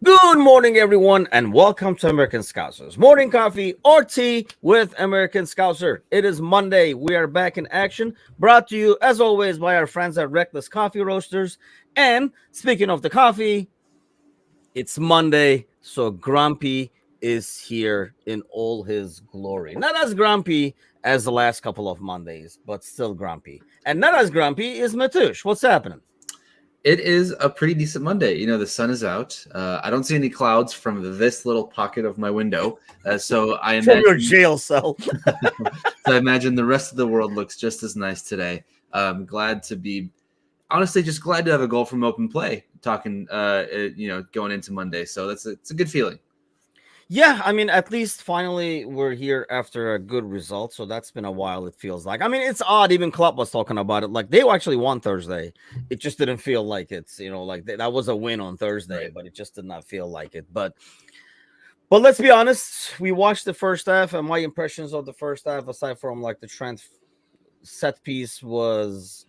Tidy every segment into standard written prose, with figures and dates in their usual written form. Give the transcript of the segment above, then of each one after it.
Good morning, everyone, and welcome to American Scousers Morning Coffee or Tea with American Scouser. It is Monday. We are back in action, brought to you, as always, by our friends at Reckless Coffee Roasters. And speaking of the coffee, it's Monday, so Grumpy is here in all his glory. Not as grumpy as the last couple of Mondays, but still grumpy. And not as grumpy is Matush. What's happening? It is a pretty decent Monday. The sun is out. I don't see any clouds from this little pocket of my window. So I From imagine your jail cell. so I imagine the rest of the world looks just as nice today. Glad to be, honestly, just glad to have a goal from open play. Talking, going into Monday. So it's a good feeling. Yeah, I mean, at least finally we're here after a good result. So that's been a while, it feels like. I mean, it's odd. Even Klopp was talking about it. Like, they actually won Thursday. It just didn't feel like it's, like that was a win on Thursday, Right. but it just did not feel like it. But let's be honest, we watched the first half, and my impressions of the first half, aside from like the Trent set piece, was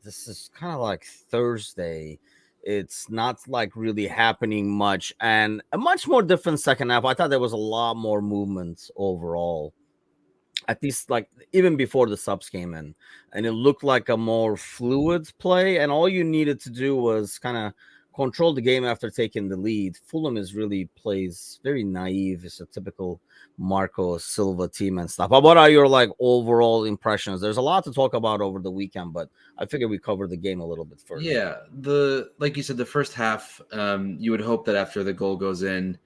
this is kind of like Thursday. It's not like really happening much, and a much more different second half. I thought there was a lot more movement overall, at least like even before the subs came in, and it looked like a more fluid play, and all you needed to do was kind of control the game after taking the lead. Fulham is really plays very naive. It's a typical Marco Silva team and stuff. But what are your like overall impressions? There's a lot to talk about over the weekend, but I figure we cover the game a little bit first. Yeah, like you said, the first half. You would hope that after the goal goes in,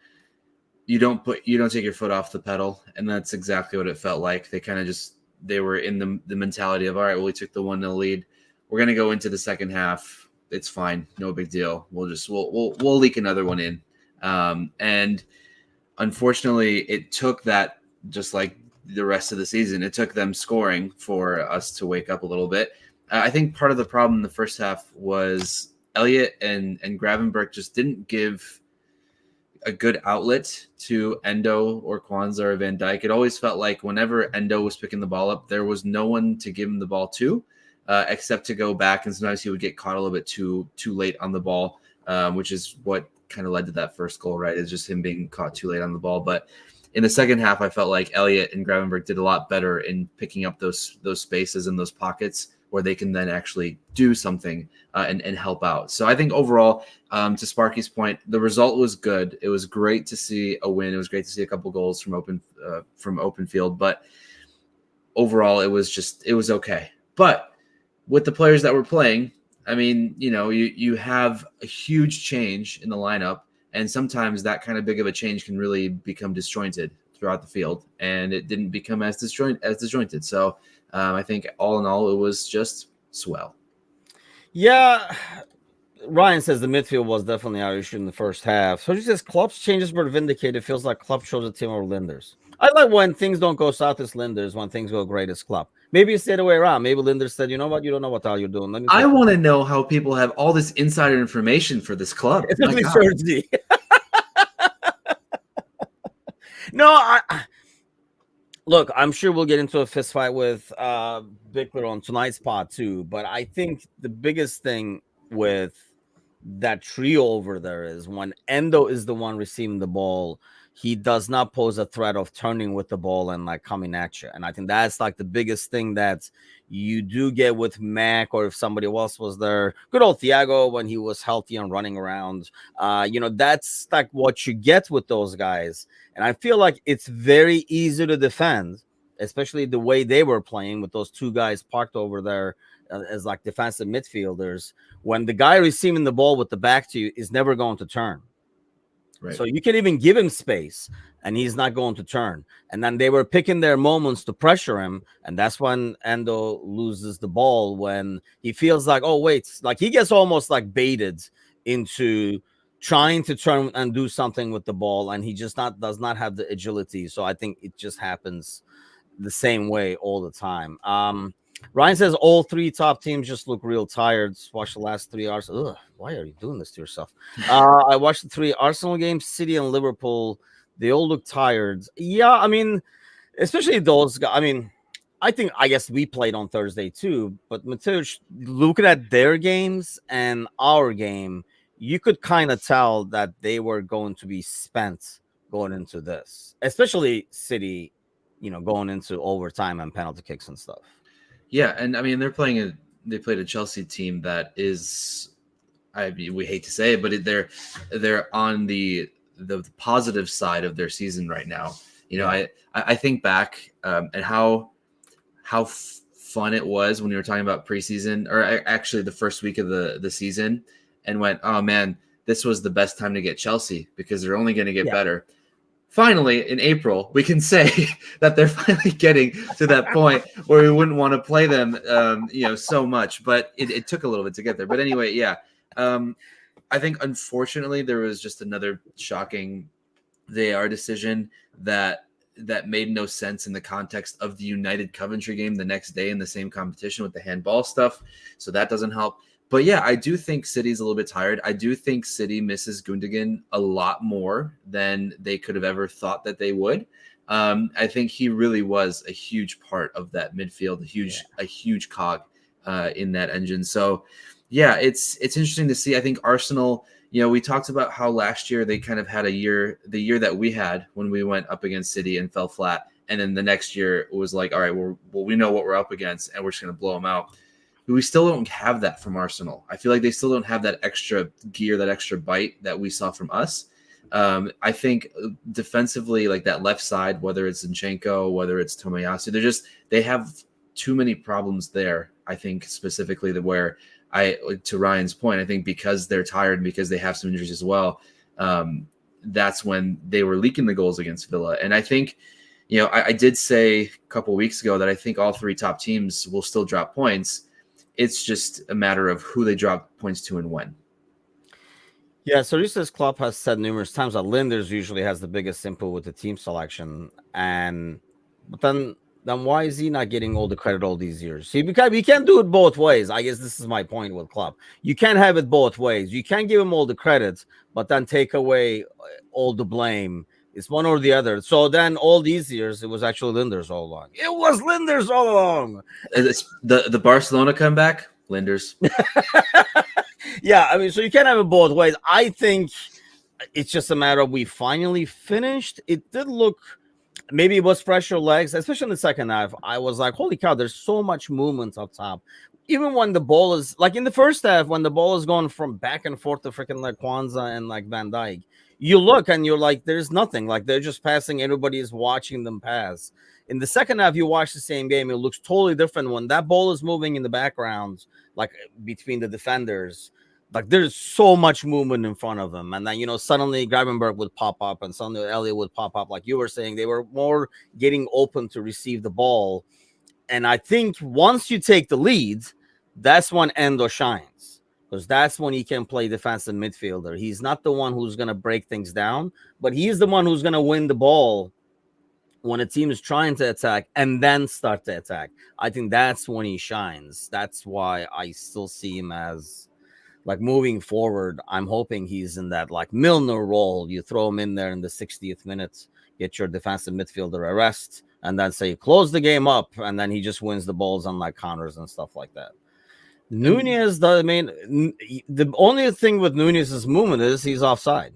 you don't take your foot off the pedal, and that's exactly what it felt like. They were in the mentality of, all right, well, we took the 1-0 lead. We're gonna go into the second half. It's fine, no big deal. We'll leak another one in. And unfortunately, it took that, just like the rest of the season, it took them scoring for us to wake up a little bit. I think part of the problem in the first half was Elliott and Gravenberch just didn't give a good outlet to Endo or Kwanzaa or Van Dijk. It always felt like whenever Endo was picking the ball up, there was no one to give him the ball to, except to go back. And sometimes he would get caught a little bit too late on the ball, which is what kind of led to that first goal, right? It's just him being caught too late on the ball. But in the second half, I felt like Elliott and Gravenberch did a lot better in picking up those spaces and those pockets where they can then actually do something and help out. So I think overall, to Sparky's point, the result was good. It was great to see a win. It was great to see a couple goals from open field. But overall, it was okay. But with the players that were playing, I mean, you have a huge change in the lineup, and sometimes that kind of big of a change can really become disjointed throughout the field, and it didn't become as disjointed. So I think all in all, it was just swell. Yeah, Ryan says the midfield was definitely our issue in the first half. So he says Klopp's changes were vindicated. Feels like Klopp chose a team over Linders. I like when things don't go south as Linders, when things go great as Klopp. Maybe it's the other way around. Maybe Linders said, you know what, you don't know what the hell you're doing. Let me I want to know how people have all this insider information for this club. especially Thursday. No, look, I'm sure we'll get into a fist fight with Bickler on tonight's pod too. But I think the biggest thing with that trio over there is when Endo is the one receiving the ball, he does not pose a threat of turning with the ball and like coming at you. And I think that's like the biggest thing that you do get with Mac, or if somebody else was there. Good old Thiago when he was healthy and running around. That's like what you get with those guys. And I feel like it's very easy to defend, especially the way they were playing with those two guys parked over there as like defensive midfielders, when the guy receiving the ball with the back to you is never going to turn. Right. So you can even give him space and he's not going to turn. And then they were picking their moments to pressure him. And that's when Endo loses the ball, when he feels like, oh, wait, like he gets almost like baited into trying to turn and do something with the ball. And he just does not have the agility. So I think it just happens the same way all the time. Ryan says all three top teams just look real tired. Watch the last 3 hours. Ugh, why are you doing this to yourself? I watched the 3 Arsenal games, City and Liverpool. They all look tired. Yeah, I mean, especially those guys. I mean, I guess we played on Thursday too. But Mateusz, looking at their games and our game, you could kind of tell that they were going to be spent going into this, especially City, going into overtime and penalty kicks and stuff. Yeah, and I mean they played a Chelsea team that is, I mean, we hate to say it, but they're on the positive side of their season right now. You know, Yeah. I think back and how fun it was when we were talking about preseason, or actually the first week of the season, and went, oh man, this was the best time to get Chelsea because they're only going to get Yeah. better. Finally, in April, we can say that they're finally getting to that point where we wouldn't want to play them, so much. But it took a little bit to get there. But anyway, yeah. I think unfortunately there was just another shocking VAR decision that made no sense in the context of the United Coventry game the next day in the same competition with the handball stuff. So that doesn't help. But yeah, I do think City's a little bit tired. I do think City misses Gundogan a lot more than they could have ever thought that they would. I think he really was a huge part of that midfield, a huge cog in that engine. So yeah, it's interesting to see. I think Arsenal, we talked about how last year they kind of had the year that we had when we went up against City and fell flat. And then the next year it was like, all right, we know what we're up against and we're just going to blow them out. But we still don't have that from Arsenal. I feel like they still don't have that extra gear, that extra bite that we saw from us. I think defensively, like that left side, whether it's Zinchenko, whether it's Tomiyasu, they have too many problems there. I think specifically where to Ryan's point, I think because they're tired and because they have some injuries as well, that's when they were leaking the goals against Villa. And I think, I did say a couple of weeks ago that I think all three top teams will still drop points. It's just a matter of who they drop points to and when. Yeah, so this Klopp has said numerous times that Linders usually has the biggest input with the team selection, but then why is he not getting all the credit all these years? See, because you can't do it both ways. I guess this is my point with Klopp. You can't have it both ways. You can't give him all the credits, but then take away all the blame. It's one or the other. So then all these years, it was actually Linders all along. It was Linders all along. It's the Barcelona comeback, Linders. Yeah, I mean, so you can't have it both ways. I think it's just a matter of we finally finished. It did look, maybe it was fresher legs, especially in the second half. I was like, holy cow, there's so much movement up top. Even when the ball is, like in the first half, when the ball is going from back and forth to freaking like Kwanzaa and like Van Dijk, you look and you're like, there's nothing. Like they're just passing. Everybody is watching them pass. In the second half, you watch the same game. It looks totally different when that ball is moving in the background, like between the defenders. Like there's so much movement in front of them. And then, suddenly Gravenberg would pop up and suddenly Elliott would pop up. Like you were saying, they were more getting open to receive the ball. And I think once you take the lead, that's when Endo shines. Because that's when he can play defensive midfielder. He's not the one who's going to break things down, but he's the one who's going to win the ball when a team is trying to attack and then start to attack. I think that's when he shines. That's why I still see him as, like, moving forward, I'm hoping he's in that like Milner role. You throw him in there in the 60th minute, get your defensive midfielder a rest, and then say close the game up, and then he just wins the balls on like counters and stuff like that. Nunez, the only thing with Nunez's movement is he's offside.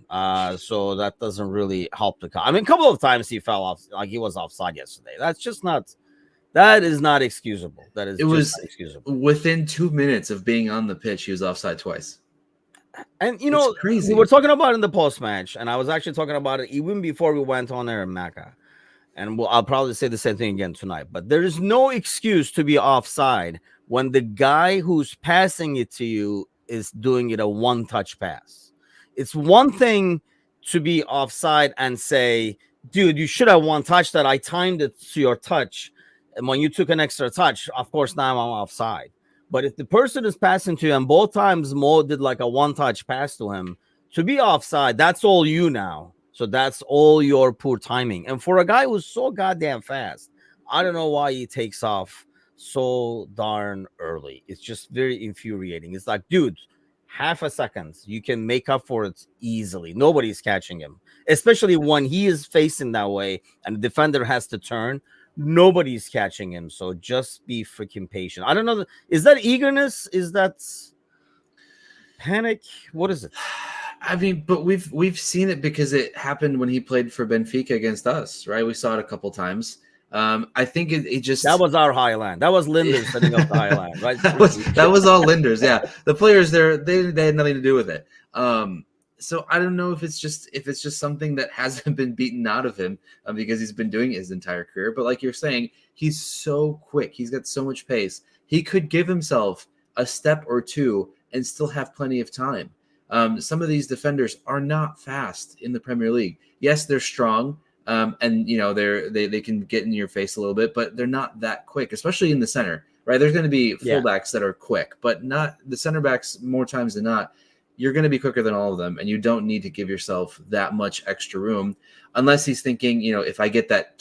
So that doesn't really help the. I mean, a couple of times he fell off, like he was offside yesterday. That is not excusable. It was not excusable. Within 2 minutes of being on the pitch, he was offside twice. And it's crazy. We were talking about it in the post match, and I was actually talking about it even before we went on air in Macca. And I'll probably say the same thing again tonight. But there is no excuse to be offside when the guy who's passing it to you is doing it a one-touch pass. It's one thing to be offside and say, dude, you should have one touch that I timed it to your touch. And when you took an extra touch, of course, now I'm offside. But if the person is passing to you, and both times Mo did like a one-touch pass to him, to be offside, that's all you now. So that's all your poor timing. And for a guy who's so goddamn fast, I don't know why he takes off so darn early. It's just very infuriating. It's like, dude, half a second, you can make up for it easily. Nobody's catching him, especially when he is facing that way and the defender has to turn. Nobody's catching him. So just be freaking patient. I don't know. Is that eagerness? Is that... Panic? What is it? I mean, but we've seen it because it happened when he played for Benfica against us, right? We saw it a couple times. I think it That just was our Highland. That was Linders setting up the Highland, right? that was all Linders. Yeah, the players there they had nothing to do with it. So I don't know if it's just something that hasn't been beaten out of him because he's been doing it his entire career. But like you're saying, he's so quick. He's got so much pace. He could give himself a step or two and still have plenty of time. Some of these defenders are not fast in the Premier League. Yes, they're strong, and they can get in your face a little bit, but they're not that quick, especially in the center. Right? There's going to be Yeah. fullbacks that are quick, but not the center backs. More times than not, you're going to be quicker than all of them, and you don't need to give yourself that much extra room, unless he's thinking, if I get that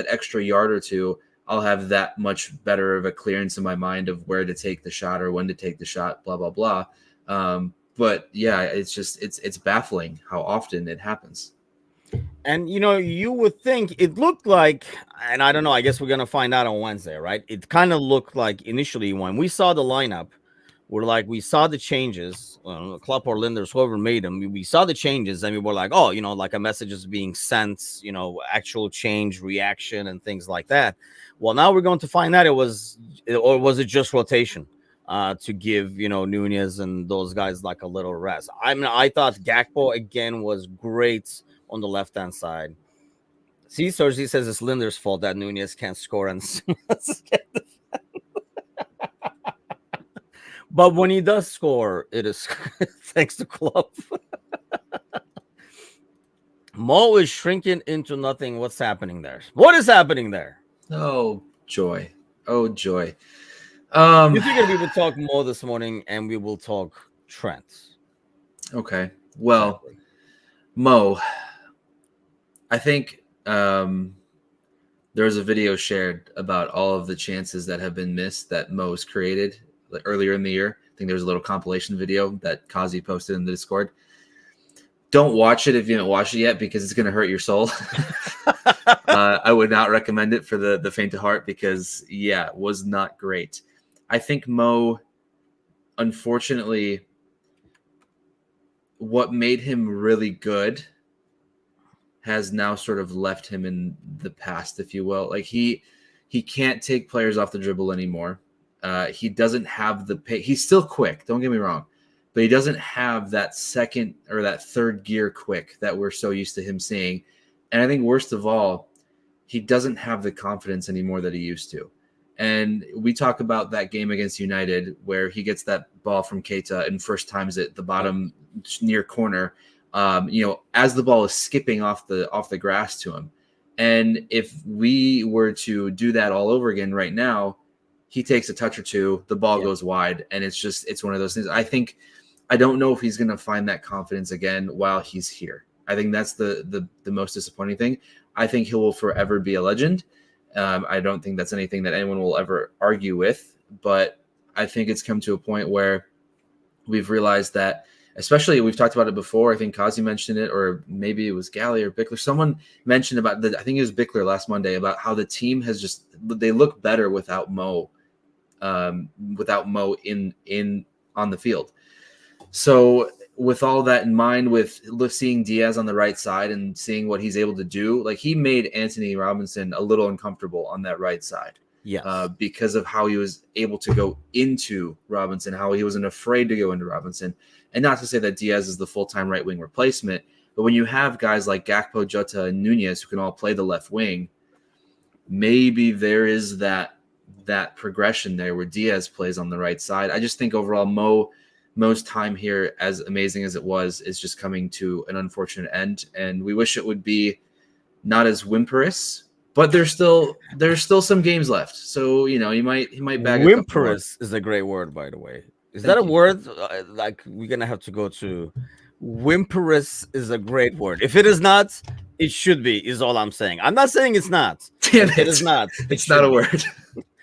extra yard or two, I'll have that much better of a clearance in my mind of where to take the shot or when to take the shot, blah blah blah. But yeah, it's baffling how often it happens. And you would think it looked like, and I don't know, I guess we're gonna find out on Wednesday, right? It kind of looked like initially when we saw the lineup, we saw the changes, Klopp or Linders, whoever made them, we saw the changes, and we were like, oh, like a message is being sent, actual change, reaction, and things like that. Well, now we're going to find out was it just rotation? To give Nunez and those guys like a little rest. I mean, I thought Gakpo again was great on the left hand side. See, Sergi says it's Linder's fault that Nunez can't score and but when he does score, it is thanks to Klopp. Mo is shrinking into nothing. What's happening there? What is happening there? Oh joy! Oh joy! You figured we would talk Mo this morning, and we will talk Trent. Okay. Well, Mo, I think there was a video shared about all of the chances that have been missed that Mo's created earlier in the year. I think there was a little compilation video that Kazi posted in the Discord. Don't watch it if you haven't watched it yet because it's going to hurt your soul. I would not recommend it for the faint of heart because, yeah, it was not great. I think Mo, unfortunately, what made him really good has now sort of left him in the past, if you will. Like he can't take players off the dribble anymore. He doesn't have the pace. He's still quick, don't get me wrong, but he doesn't have that second or that third gear quick that we're so used to him seeing. And I think worst of all, he doesn't have the confidence anymore that he used to. And we talk about that game against United where he gets that ball from Keita and first times it the bottom near corner, as the ball is skipping off the grass to him. And if we were to do that all over again right now, he takes a touch or two, the ball goes wide, and it's one of those things. I don't know if he's going to find that confidence again while he's here. I think that's the most disappointing thing. I think he will forever be a legend. I don't think that's anything that anyone will ever argue with, but I think it's come to a point where we've realized that, especially we've talked about it before. I think Kazi mentioned it, or maybe it was Galley or Bickler. Someone mentioned about I think it was Bickler last Monday about how the team has they look better without Mo in on the field. So with all that in mind, with seeing Diaz on the right side and seeing what he's able to do, like he made Anthony Robinson a little uncomfortable on that right side. Yes. Because of how he was able to go into Robinson, how he wasn't afraid to go into Robinson. And not to say that Diaz is the full-time right wing replacement, but when you have guys like Gakpo, Jota, and Nunez who can all play the left wing, maybe there is that progression there where Diaz plays on the right side. I just think overall Mo's time here, as amazing as it was, is just coming to an unfortunate end, and we wish it would be not as whimperous, but there's still some games left. So he might bag whimperous is a great word, by the way. Is that a word like we're gonna have to go to? Whimperous is a great word. If it is not, it should be. Is all I'm saying. I'm not saying it's not. It is not. It's not a word.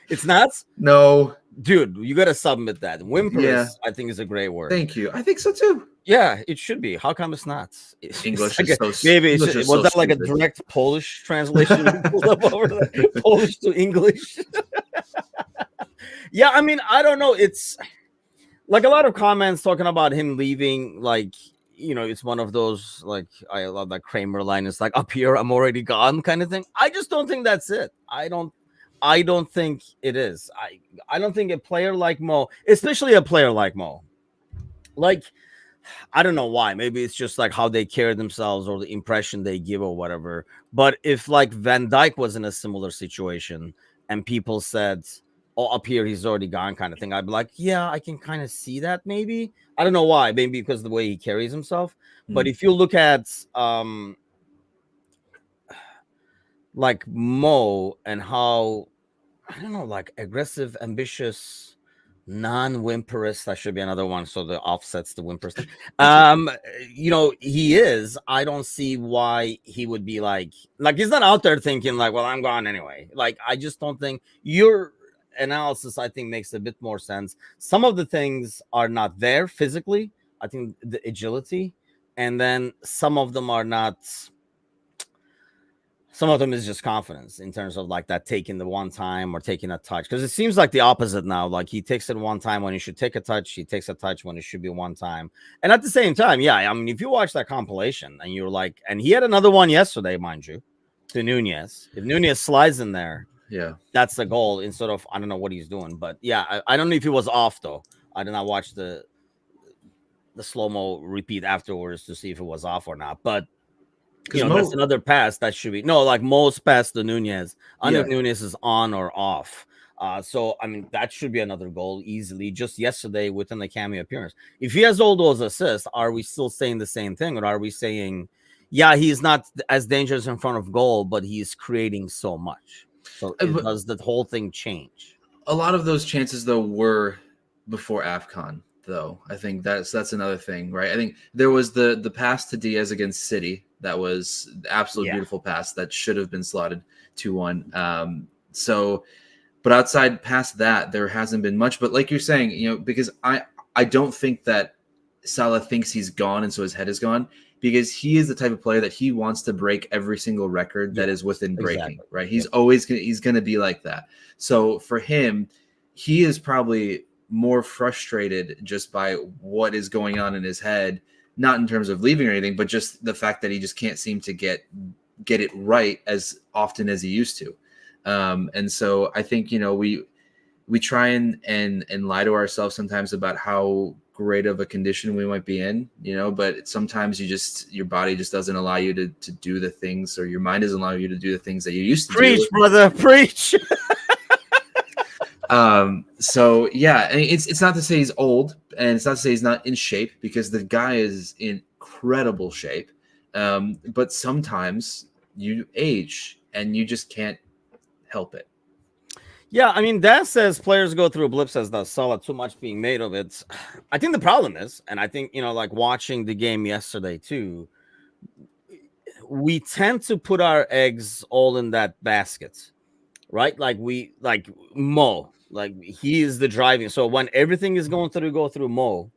It's not. No. Dude, you gotta submit that. Whimperous, I think, is a great word. Thank you. I think so too. Yeah, it should be. How come it's not? English like is so maybe English was that like a direct Polish translation? Polish to English. Yeah, I mean, I don't know. like a lot of comments talking about him leaving, like, it's one of those, like, I love that Kramer line. It's like, up here I'm already gone kind of thing. I just don't think that's it. I don't think it is. I don't think a player like Mo, especially a player like Mo, like, I don't know why. Maybe it's just like how they carry themselves or the impression they give or whatever. But if like Van Dyke was in a similar situation and people said, "Oh, up here he's already gone," kind of thing, I'd be like, "Yeah, I can kind of see that." Maybe, I don't know why. Maybe because of the way he carries himself. But Mm. if you look at like Mo and how, I don't know, like aggressive, ambitious, non-whimperous. That should be another one. So the offsets the whimpers thing. Gotcha. He is. I don't see why he would be like he's not out there thinking like, well, I'm gone anyway. Like, I just don't think your analysis, I think, makes a bit more sense. Some of the things are not there physically. I think the agility, and then some of them are not. Some of them is just confidence in terms of like that taking the one time or taking a touch, because it seems like the opposite now. Like, he takes it one time when he should take a touch, he takes a touch when it should be one time. And at the same time, yeah, I mean, if you watch that compilation and you're like, and he had another one yesterday, mind you, to Nunez. If Nunez slides in there, Yeah. that's the goal instead of, I don't know what he's doing. But yeah, I don't know if he was off though. I did not watch the slow-mo repeat afterwards to see if it was off or not. But Because that's Mo, another pass that should be no, like most pass to Nunez. I don't know yeah, if Nunez is on or off. So I mean, that should be another goal easily. Just yesterday within the cameo appearance, if he has all those assists, are we still saying the same thing, or are we saying, yeah, he's not as dangerous in front of goal, but he's creating so much? So but does the whole thing change? a lot of those chances though were before AFCON. Though I think that's another thing, right? I think there was the pass to Diaz against City that was the absolute Yeah, beautiful pass that should have been slotted 2-1. So, but outside past that, there hasn't been much. But like you're saying, because I don't think that Salah thinks he's gone and so his head is gone, because he is the type of player that he wants to break every single record that yeah, is within breaking, exactly. right? Yeah. He's gonna be like that. So for him, he is probably more frustrated just by what is going on in his head, not in terms of leaving or anything, but just the fact that he just can't seem to get it right as often as he used to. And so I think we try and lie to ourselves sometimes about how great of a condition we might be in, but sometimes your body just doesn't allow you to do the things, or your mind doesn't allow you to do the things that you used to do. Preach, brother, preach. So yeah, it's not to say he's old, and it's not to say he's not in shape, because the guy is in incredible shape. But sometimes you age and you just can't help it. Yeah, I mean, that says players go through blips as the Salah too much being made of it. I think the problem is, and I think, like watching the game yesterday too, we tend to put our eggs all in that basket, right? Like Mo, like he is the driving. So when everything is going through, go through Mo,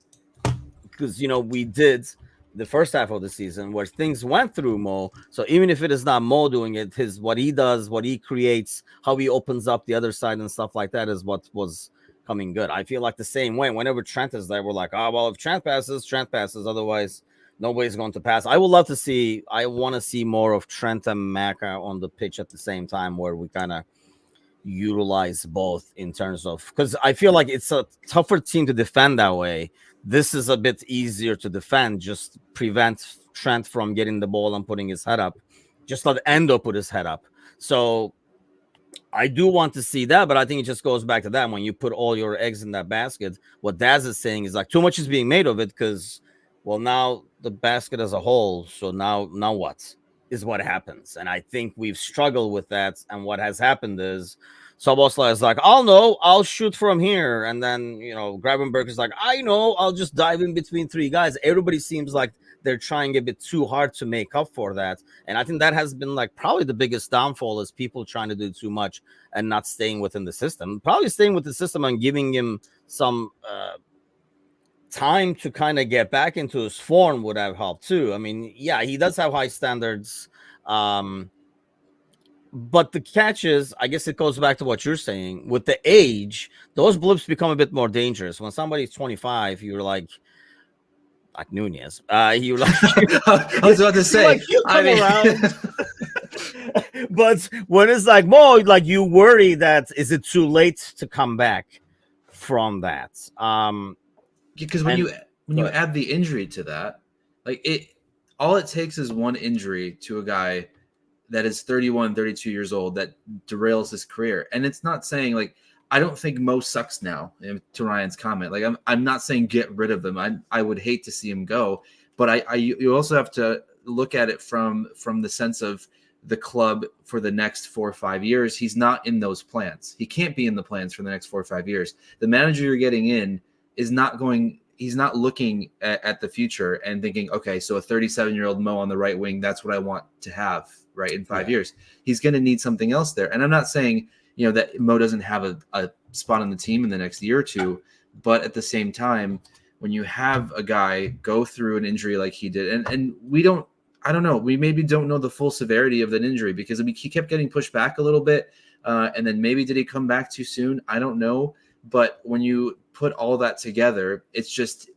because we did the first half of the season where things went through Mo. So even if it is not Mo doing it, what he does, what he creates, how he opens up the other side and stuff like that is what was coming good. I feel like the same way. Whenever Trent is there, we're like, oh well, if Trent passes, Trent passes. Otherwise, nobody's going to pass. I would love to see. I want to see more of Trent and Maka on the pitch at the same time, where we kind of utilize both in terms of, because I feel like it's a tougher team to defend that way. This is a bit easier to defend. Just prevent Trent from getting the ball and putting his head up. Just let Endo put his head up. So I do want to see that, but I think it just goes back to that. When you put all your eggs in that basket, what Daz is saying is like too much is being made of it, because, well, now the basket as a whole. So now what is what happens? And I think we've struggled with that. And what has happened is Sobosla is like, I'll shoot from here. And then, Gravenberg is like, I know, I'll just dive in between three guys. Everybody seems like they're trying a bit too hard to make up for that. And I think that has been like probably the biggest downfall, is people trying to do too much and not staying within the system. Probably staying with the system and giving him some time to kind of get back into his form would have helped too. I mean, yeah, he does have high standards. But the catch is, I guess it goes back to what you're saying. With the age, those blips become a bit more dangerous. When somebody's 25, you're like Nunez. You like I was about to you say, like he'll I come mean, around. But when it's like Mo, like you worry that is it too late to come back from that? because And when you but add the injury to that, like all it takes is one injury to a guy that is 31, 32 years old that derails his career. And it's not saying like I don't think Mo sucks now. To Ryan's comment, like I'm not saying get rid of him. I would hate to see him go, but you also have to look at it from the sense of the club for the next 4 or 5 years. He's not in those plans. He can't be in the plans for the next 4 or 5 years. The manager you're getting in is not going. He's not looking at the future and thinking, okay, so a 37-year-old Mo on the right wing, that's what I want to have right in 5 years. He's going to need something else there. And I'm not saying, that Mo doesn't have a spot on the team in the next year or two, but at the same time, when you have a guy go through an injury like he did, and I don't know, we maybe don't know the full severity of that injury because he kept getting pushed back a little bit. And then maybe did he come back too soon? I don't know. But when you put all that together, it just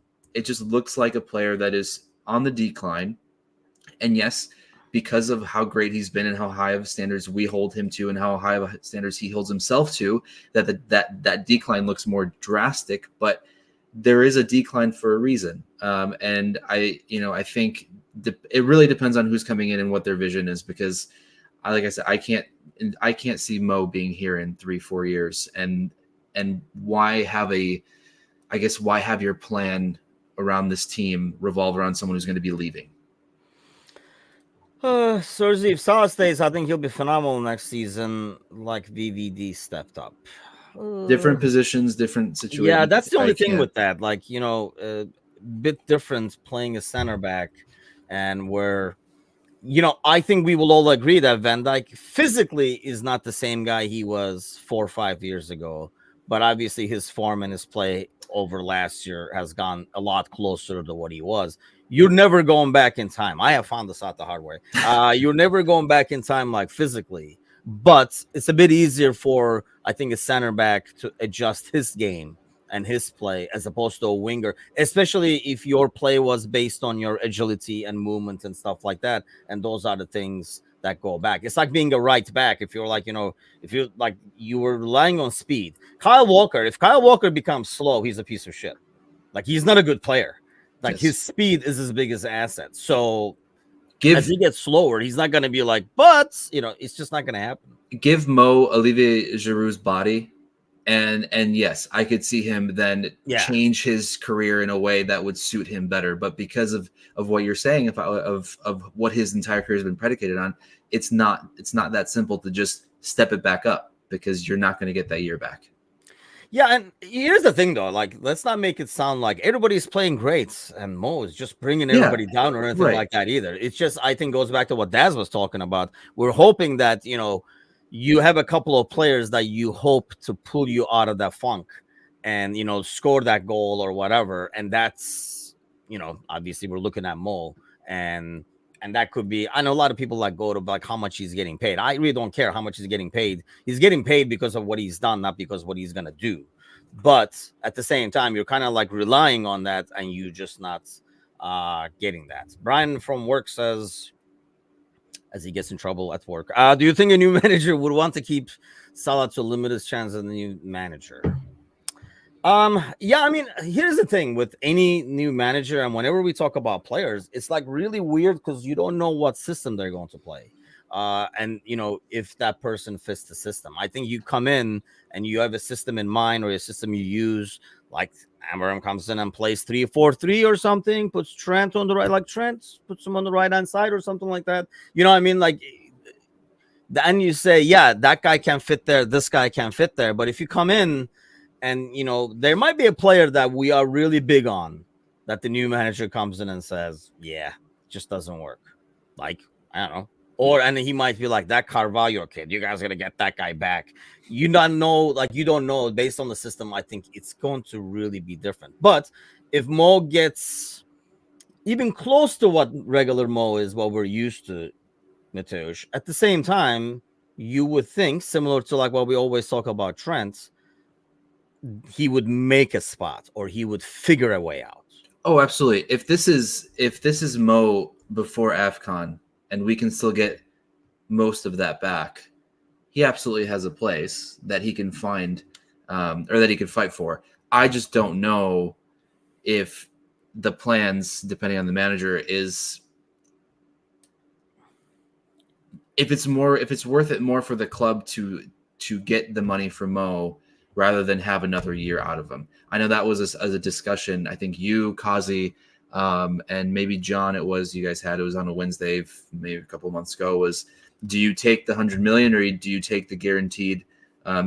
looks like a player that is on the decline. And yes, because of how great he's been and how high of standards we hold him to and how high of standards he holds himself to, that decline looks more drastic, but there is a decline for a reason. And I think it really depends on who's coming in and what their vision is, because like I said, I can't see Mo being here in 3-4 years. And why have your plan around this team revolve around someone who's going to be leaving? Sergi, if Salah stays, I think he'll be phenomenal next season. Like VVD stepped up. Different positions, different Yeah, situations. that's the I only thing can't. with that. Like bit different playing a center back, and where I think we will all agree that Van Dijk physically is not the same guy he was 4 or 5 years ago. But obviously, his form and his play over last year has gone a lot closer to what he was. You're never going back in time. I have found this out the hard way. You're never going back in time, like physically, but it's a bit easier for, I think, a center back to adjust his game and his play as opposed to a winger, especially if your play was based on your agility and movement and stuff like that. And those are the things that go back. It's like being a right back. If you're like, if you like, you were relying on speed. If Kyle Walker becomes slow, he's a piece of shit. Like, he's not a good player. Like, his speed is his biggest asset. So as he gets slower, he's not going to be like, but, it's just not going to happen. Give Mo Olivier Giroud's body. And yes, I could see him then change his career in a way that would suit him better. But because of what you're saying, of what his entire career has been predicated on, it's not that simple to just step it back up, because you're not going to get that year back. Yeah, and here's the thing, though. Like, let's not make it sound like everybody's playing great and Mo is just bringing everybody down or anything like that either. It's just, I think, goes back to what Daz was talking about. We're hoping that, you have a couple of players that you hope to pull you out of that funk and, score that goal or whatever. And that's, obviously we're looking at Mo, and that could be, I know a lot of people go to like how much he's getting paid. I really don't care how much he's getting paid. He's getting paid because of what he's done, not because of what he's going to do. But at the same time, you're kind of like relying on that, and you just not getting that. Brian from work says, as he gets in trouble at work, do you think a new manager would want to keep Salah to limit his chance as a new manager? Yeah, I mean, here's the thing with any new manager, and whenever we talk about players, it's like really weird because you don't know what system they're going to play. And if that person fits the system. I think you come in and you have a system in mind or a system you use, like Amarim comes in and plays 3-4-3 or something, puts Trent on the right, like Trent puts him on the right hand side or something like that. You know what I mean? Like, then you say, yeah, that guy can fit there, this guy can fit there. But if you come in and, there might be a player that we are really big on that the new manager comes in and says, yeah, just doesn't work. Like, I don't know. And he might be like, that Carvalho kid, you guys got to get that guy back. You don't know based on the system. I think it's going to really be different. But if Mo gets even close to what regular Mo is, what we're used to, Mateusz, at the same time, you would think, similar to like what we always talk about Trent, he would make a spot or he would figure a way out. Oh, absolutely. If this is Mo before AFCON and we can still get most of that back, he absolutely has a place that he can find, or that he could fight for. I just don't know if the plans, depending on the manager, is if it's worth it more for the club to get the money from Mo rather than have another year out of him. I know that was as a discussion. I think you, Kazi, and maybe John, it was you guys had. It was on a Wednesday, maybe a couple of months ago. Was, do you take the 100 million or do you take the guaranteed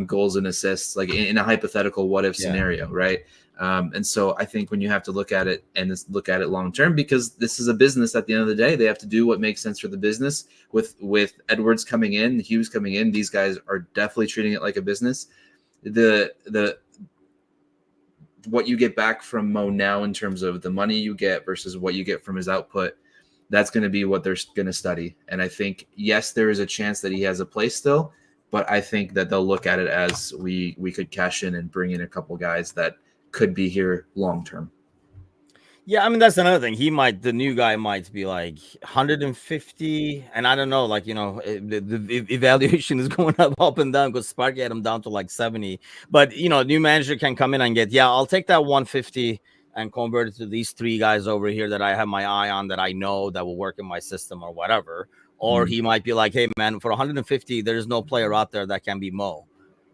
goals and assists, like in a hypothetical what if scenario, right? And so I think when you have to look at it and look at it long term, because this is a business at the end of the day, they have to do what makes sense for the business. With Edwards coming in, Hughes coming in, these guys are definitely treating it like a business. The what you get back from Mo now in terms of the money you get versus what you get from his output, that's going to be what they're going to study. And I think, yes, there is a chance that he has a place still, but I think that they'll look at it as we could cash in and bring in a couple guys that could be here long term. Yeah, I mean that's another thing. The new guy might be like 150, and I don't know, like the evaluation is going up and down because Sparky had him down to like 70. But new manager can come in and get, I'll take that 150 and convert it to these three guys over here that I have my eye on, that I know that will work in my system or whatever. Or he might be like, hey man, for 150, there's no player out there that can be Mo,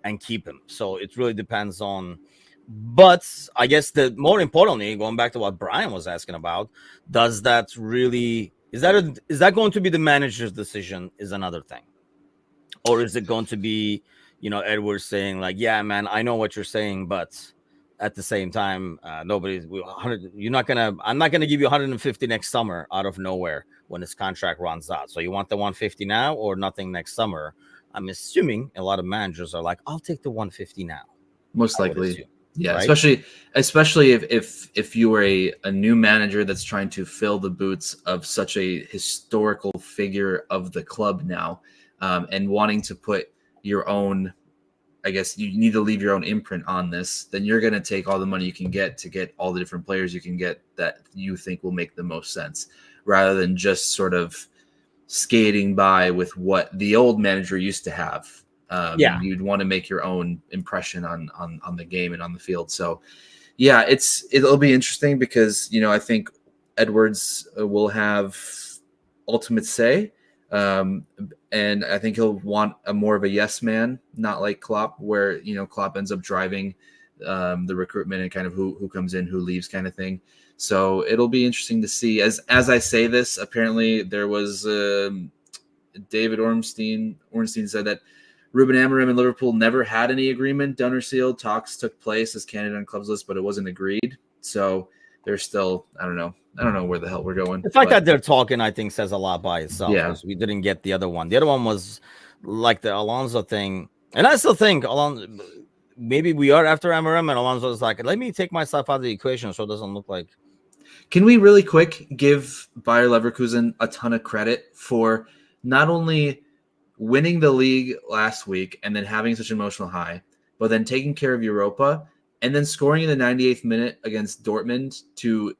and keep him. So it really depends on. But I guess the more importantly, going back to what Brian was asking about, does that really is that going to be the manager's decision is another thing, or is it going to be Edwards saying like, yeah man, I know what you're saying, but at the same time, I'm not gonna give you 150 next summer out of nowhere when his contract runs out. So you want the 150 now or nothing next summer? I'm assuming a lot of managers are like, I'll take the 150 now. Most likely. Yeah, right? especially if you were a new manager that's trying to fill the boots of such a historical figure of the club now, and wanting to put your own, I guess you need to leave your own imprint on this, then you're going to take all the money you can get to get all the different players you can get that you think will make the most sense, rather than just sort of skating by with what the old manager used to have. You'd want to make your own impression on the game and on the field. So yeah, it'll be interesting because, I think Edwards will have ultimate say. And I think he'll want a more of a yes man, not like Klopp, where, Klopp ends up driving the recruitment and kind of who comes in, who leaves kind of thing. So it'll be interesting to see. As I say this, apparently there was David Ornstein said that Ruben Amorim and Liverpool never had any agreement done or sealed. Talks took place as candidate on clubs list, but it wasn't agreed. So there's still, I don't know where the hell we're going. The fact that they're talking, I think, says a lot by itself. Yeah. We didn't get the other one. The other one was like the Alonso thing. And I still think maybe we are after Amorim, and Alonso's like, let me take myself out of the equation so it doesn't look like. Can we really quick give Bayer Leverkusen a ton of credit for not only winning the league last week and then having such an emotional high, but then taking care of Europa and then scoring in the 98th minute against Dortmund to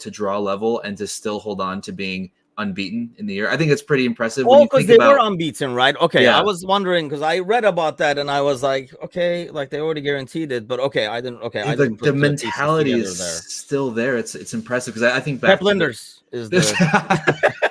draw level and to still hold on to being unbeaten in the year. I think it's pretty impressive. Oh, because they were unbeaten, right? Okay, yeah. I was wondering because I read about that and I was like, okay, like they already guaranteed it, but okay, I didn't. Okay, yeah, the mentality is still there. It's impressive because I think back Pep Linders is the.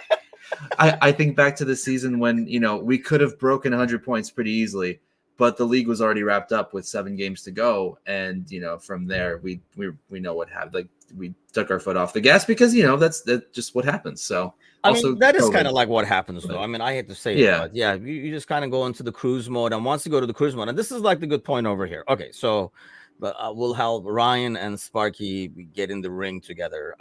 I think back to the season when, we could have broken 100 points pretty easily, but the league was already wrapped up with 7 games to go. And, from there, we know what happened. Like, we took our foot off the gas because, that's just what happens. So, that is kind of like what happens, though. I mean, I hate to say it, but yeah, you just kind of go into the cruise mode. And once you go to the cruise mode, and this is like the good point over here. Okay, so we'll help Ryan and Sparky get in the ring together.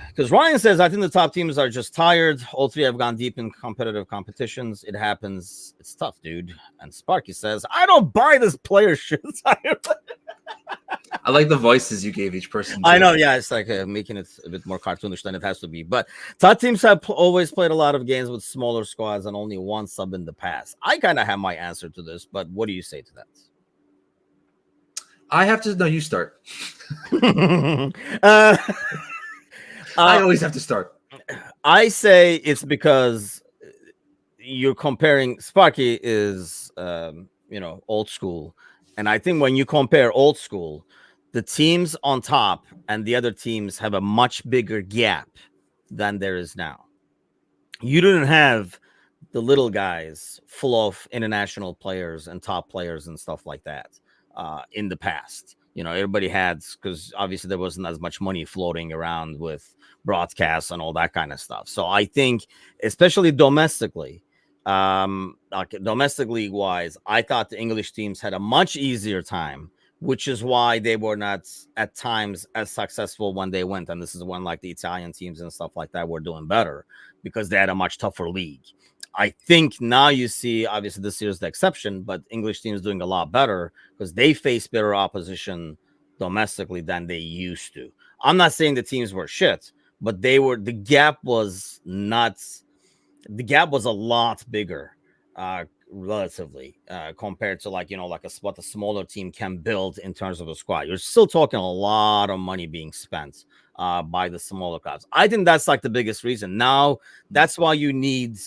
Because Ryan says, I think the top teams are just tired. All three have gone deep in competitive competitions. It happens. It's tough, dude. And Sparky says, I don't buy this player shit. I like the voices you gave each person I too. know, yeah, it's like making it a bit more cartoonish than it has to be. But top teams have always played a lot of games with smaller squads and only one sub in the past. I kind of have my answer to this, but what do you say to I have to. No, you start. that? I uh, always have to start. I say it's because you're comparing. Sparky is, old school, and I think when you compare old school, the teams on top and the other teams have a much bigger gap than there is now. You didn't have the little guys full of international players and top players and stuff like that in the past. Everybody had, because obviously there wasn't as much money floating around with broadcasts and all that kind of stuff. So I think, especially domestically, like domestic league wise, I thought the English teams had a much easier time, which is why they were not at times as successful when they went. And this is when like the Italian teams and stuff like that were doing better because they had a much tougher league. I think now you see, obviously, this year's the exception, but English teams doing a lot better because they face better opposition domestically than they used to. I'm not saying the teams were shit, but the gap was nuts. The gap was a lot bigger, relatively, compared to like what a smaller team can build in terms of a squad. You're still talking a lot of money being spent by the smaller clubs. I think that's like the biggest reason. Now, that's why you need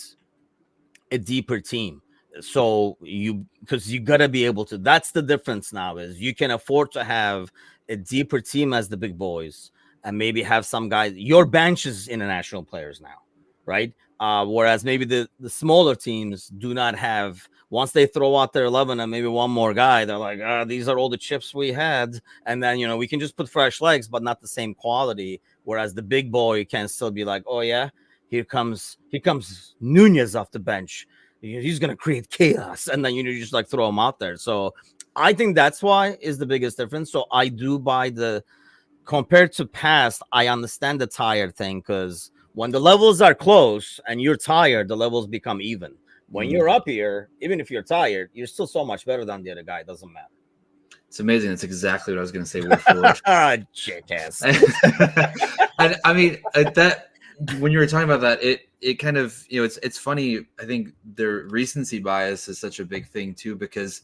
a deeper team. So because you gotta be able to. That's the difference now, is you can afford to have a deeper team as the big boys, and maybe have some guys. Your bench is international players now, right? Whereas maybe the smaller teams do not have. Once they throw out their 11 and maybe one more guy, they're like, these are all the chips we had, and then we can just put fresh legs, but not the same quality. Whereas the big boy can still be like, oh yeah, here comes Nunez off the bench. He's gonna create chaos, and then you just like throw him out there. So I think that's why is the biggest difference. So I do buy the compared to past. I understand the tired thing, because when the levels are close and you're tired, the levels become even. When you're up here, even if you're tired, you're still so much better than the other guy. It doesn't matter. It's amazing. It's exactly what I was going to say word for word. Jackass. And I mean that when you were talking about that, it kind of it's funny. I think their recency bias is such a big thing too, because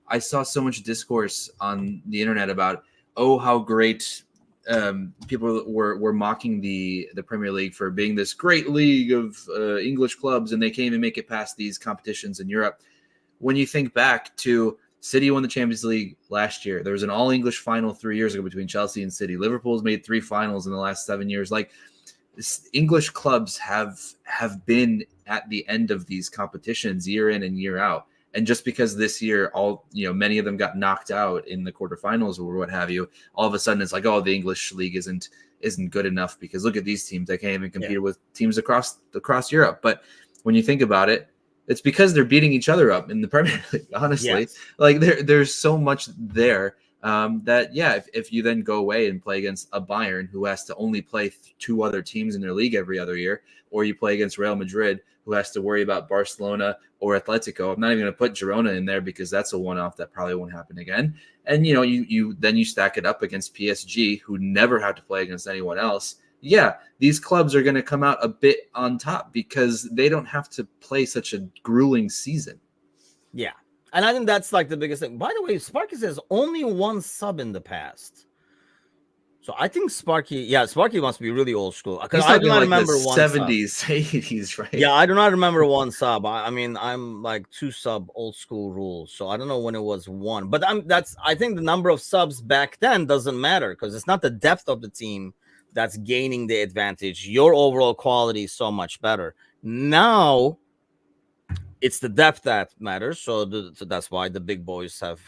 I saw so much discourse on the internet about how great people were mocking the Premier League for being this great league of English clubs, and they can't even make it past these competitions in Europe. When you think back to City won the Champions League last year. There was an all-English final 3 years ago between Chelsea and City. Liverpool's made 3 finals in the last 7 years. Like, English clubs have been at the end of these competitions year in and year out. And just because this year many of them got knocked out in the quarterfinals or what have you, all of a sudden it's like, the English league isn't good enough, because look at these teams. They can't even compete with teams across Europe. But when you think about it, it's because they're beating each other up in the Premier League, honestly. Yes. Like there's so much there that, if you then go away and play against a Bayern who has to only play 2 other teams in their league every other year, or you play against Real Madrid who has to worry about Barcelona or Atletico. I'm not even going to put Girona in there because that's a one-off that probably won't happen again. And, you stack it up against PSG, who never have to play against anyone else. Yeah, these clubs are going to come out a bit on top because they don't have to play such a grueling season. Yeah. And I think that's like the biggest thing. By the way, Sparky says only 1 sub in the past. So I think Sparky must be really old school. Because I do not remember 1 70s, 80s, right? Yeah, I do not remember 1 sub. I mean, I'm like 2 sub old school rules. So I don't know when it was 1. But I think the number of subs back then doesn't matter, because it's not the depth of the team that's gaining the advantage. Your overall quality is so much better. Now it's the depth that matters. So that's why the big boys have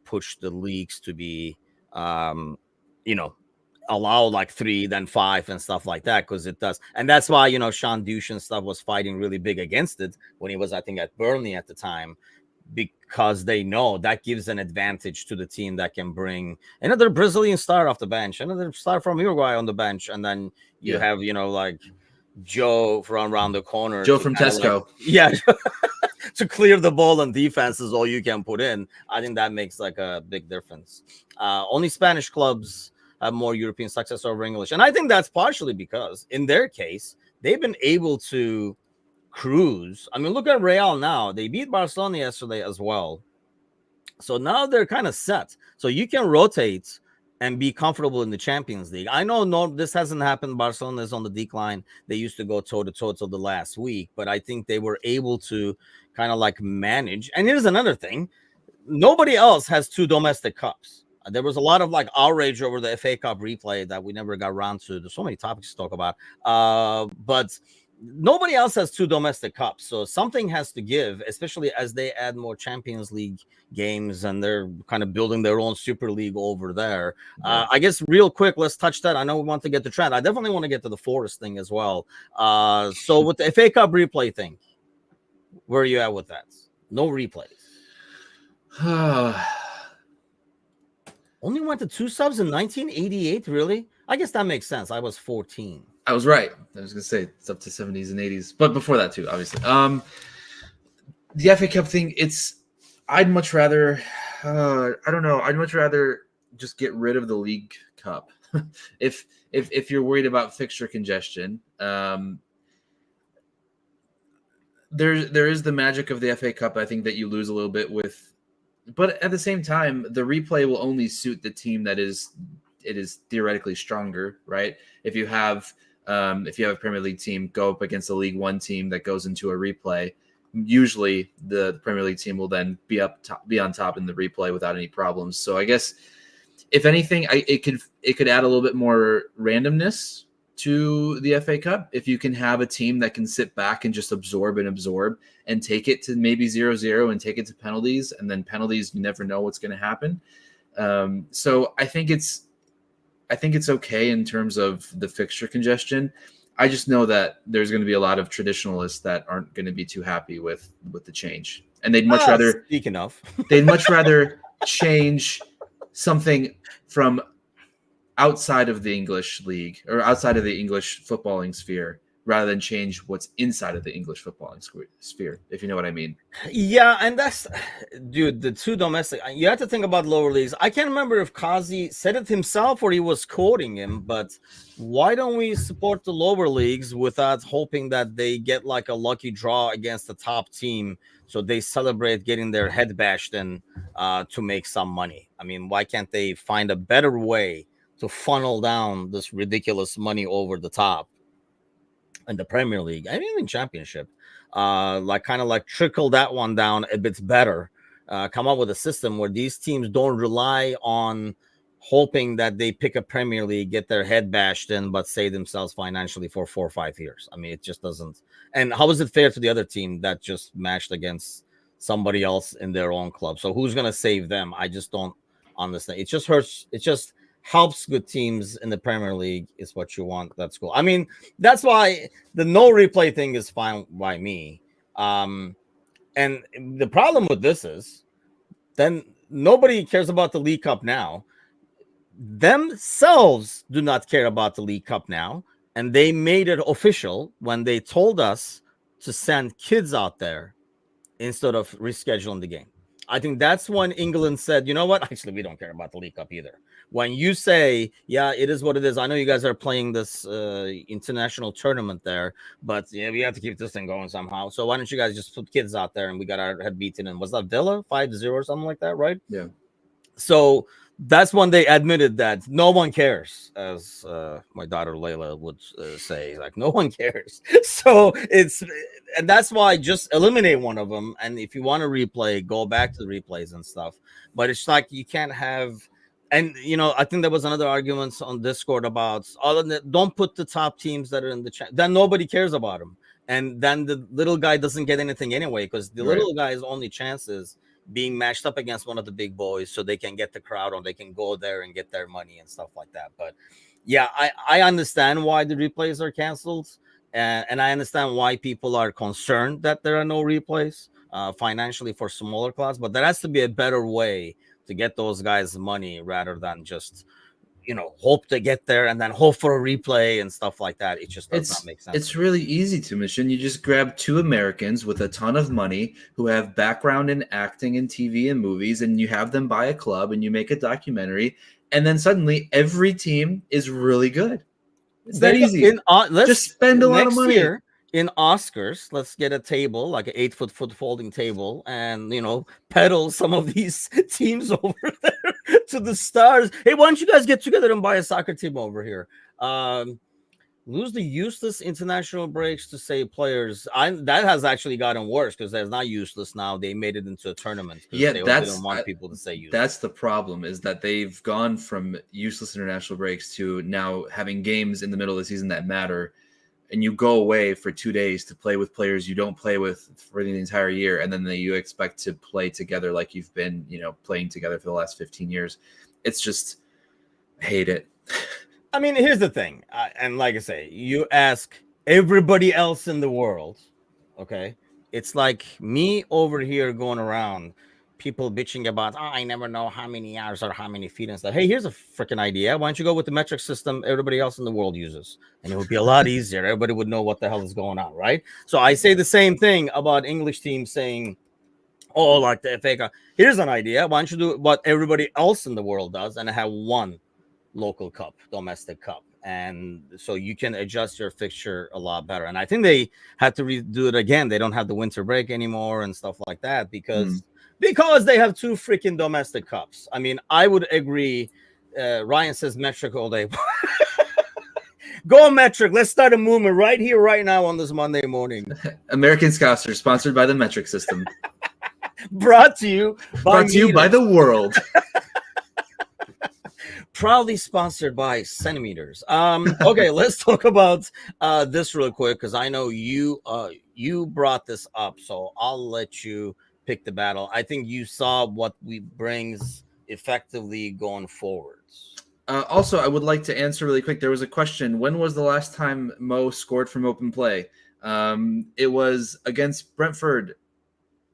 pushed the leagues to be, allow like 3, then 5 and stuff like that, because it does. And that's why, Sean Douche and stuff was fighting really big against it when he was, I think, at Burnley at the time, because they know that gives an advantage to the team that can bring another Brazilian star off the bench, another star from Uruguay on the bench, and then you have, like Joe from around the corner. Joe from Tesco. to clear the ball and defense is all you can put in. I think that makes like a big difference. Only Spanish clubs have more European success over English, and I think that's partially because in their case they've been able to cruise. I mean, look at Real now; they beat Barcelona yesterday as well, so now they're kind of set. So you can rotate and be comfortable in the Champions League. I know no, this hasn't happened. Barcelona is on the decline. They used to go toe to toe till the last week, but I think they were able to kind of like manage. And here's another thing: nobody else has two domestic cups. There was a lot of like outrage over the FA Cup replay that we never got around to. There's so many topics to talk about, but nobody else has two domestic cups, so something has to give, especially as they add more Champions League games and they're kind of building their own Super League over there. I guess real quick, let's touch that. I know we want to get to Trent. I definitely want to get to the Forest thing as well. So with the FA Cup replay thing, where are you at with that? No replays. Only went to 2 subs in 1988, really? I guess that makes sense. I was 14. I was right. I was going to say it's up to 70s and 80s, but before that too, obviously. The FA Cup thing, I'd much rather, I don't know. I'd much rather just get rid of the League Cup. if you're worried about fixture congestion, there is the magic of the FA Cup. I think that you lose a little bit with, but at the same time, the replay will only suit the team that is theoretically stronger, right? If you have a Premier League team go up against a League One team that goes into a replay, usually the Premier League team will then be on top in the replay without any problems. So I guess if anything, it could add a little bit more randomness to the FA Cup. If you can have a team that can sit back and just absorb and take it to maybe 0-0 and take it to penalties, and then penalties, you never know what's going to happen. So I think it's okay in terms of the fixture congestion. I just know that there's going to be a lot of traditionalists that aren't going to be too happy with the change, and they'd much rather speak enough. They'd much rather change something from outside of the English league or outside of the English footballing sphere rather than change what's inside of the English footballing sphere, if you know what I mean. Yeah, and that's, dude, the two domestic, you have to think about lower leagues. I can't remember if Kazi said it himself or he was quoting him, but why don't we support the lower leagues without hoping that they get like a lucky draw against the top team so they celebrate getting their head bashed in to make some money? I mean, why can't they find a better way to funnel down this ridiculous money over the top in the Premier League and even Championship? Like kind of like trickle that one down a bit better. Come up with a system where these teams don't rely on hoping that they pick a Premier League, get their head bashed in, but save themselves financially for 4 or 5 years. I mean, it just doesn't. And how is it fair to the other team that just matched against somebody else in their own club? So who's going to save them? I just don't understand. It just hurts. It just helps good teams in the Premier League is what you want. That's cool. I mean, that's why the no replay thing is fine by me. And the problem with this is then nobody cares about the League Cup now. Themselves do not care about the League Cup now. And they made it official when they told us to send kids out there instead of rescheduling the game. I think that's when England said, you know what? Actually, we don't care about the League Cup either. When you say, yeah, it is what it is. I know you guys are playing this international tournament there, but yeah, we have to keep this thing going somehow. So why don't you guys just put kids out there and we got our head beaten in? Was that Villa 5-0 or something like that, right? Yeah. So that's when they admitted that no one cares, as my daughter Layla would say, like no one cares. So and that's why just eliminate one of them. And if you want to replay, go back to the replays and stuff. But it's like you can't have. And, you know, I think there was another argument on Discord about don't put the top teams that are in the then nobody cares about them. And then the little guy doesn't get anything anyway, because the little guy's only chance is being matched up against one of the big boys so they can get the crowd or they can go there and get their money and stuff like that. But yeah, I understand why the replays are canceled. And I understand why people are concerned that there are no replays financially for smaller clubs. But there has to be a better way to get those guys money rather than just hope to get there and then hope for a replay and stuff like that. It just does not make sense. It's really easy to mission. You just grab two Americans with a ton of money who have background in acting and TV and movies, and you have them buy a club and you make a documentary, and then suddenly every team is really good. It's that easy. Just spend a lot of money. Year, in Oscars, let's get a table, like an 8-foot folding table, and peddle some of these teams over there to the stars. Hey, why don't you guys get together and buy a soccer team over here? Lose the useless international breaks to save players. That has actually gotten worse because they're not useless now. They made it into a tournament. Yeah, they didn't want people to say useless. That's the problem, is that they've gone from useless international breaks to now having games in the middle of the season that matter. And you go away for 2 days to play with players you don't play with for the entire year, and then you expect to play together like you've been, playing together for the last 15 years. It's just, I hate it. I mean, here's the thing, and like I say, you ask everybody else in the world, okay? It's like me over here going around, people bitching about, I never know how many yards or how many feet and stuff. Hey, here's a freaking idea. Why don't you go with the metric system everybody else in the world uses? And it would be a lot easier. Everybody would know what the hell is going on, right? So I say the same thing about English teams saying, like the FA Cup. Here's an idea. Why don't you do what everybody else in the world does and have one local cup, domestic cup, and so you can adjust your fixture a lot better. And I think they had to redo it again. They don't have the winter break anymore and stuff like that because they have two freaking domestic cups. I mean, I would agree. Ryan says metric all day. Go metric. Let's start a movement right here, right now on this Monday morning. American Scouts are sponsored by the metric system. Brought to you by the world. Proudly sponsored by centimeters. Okay, let's talk about this real quick because I know you brought this up, so I'll let you pick the battle. I think you saw what we brings effectively going forwards. Also, I would like to answer really quick. There was a question: when was the last time Mo scored from open play? It was against Brentford.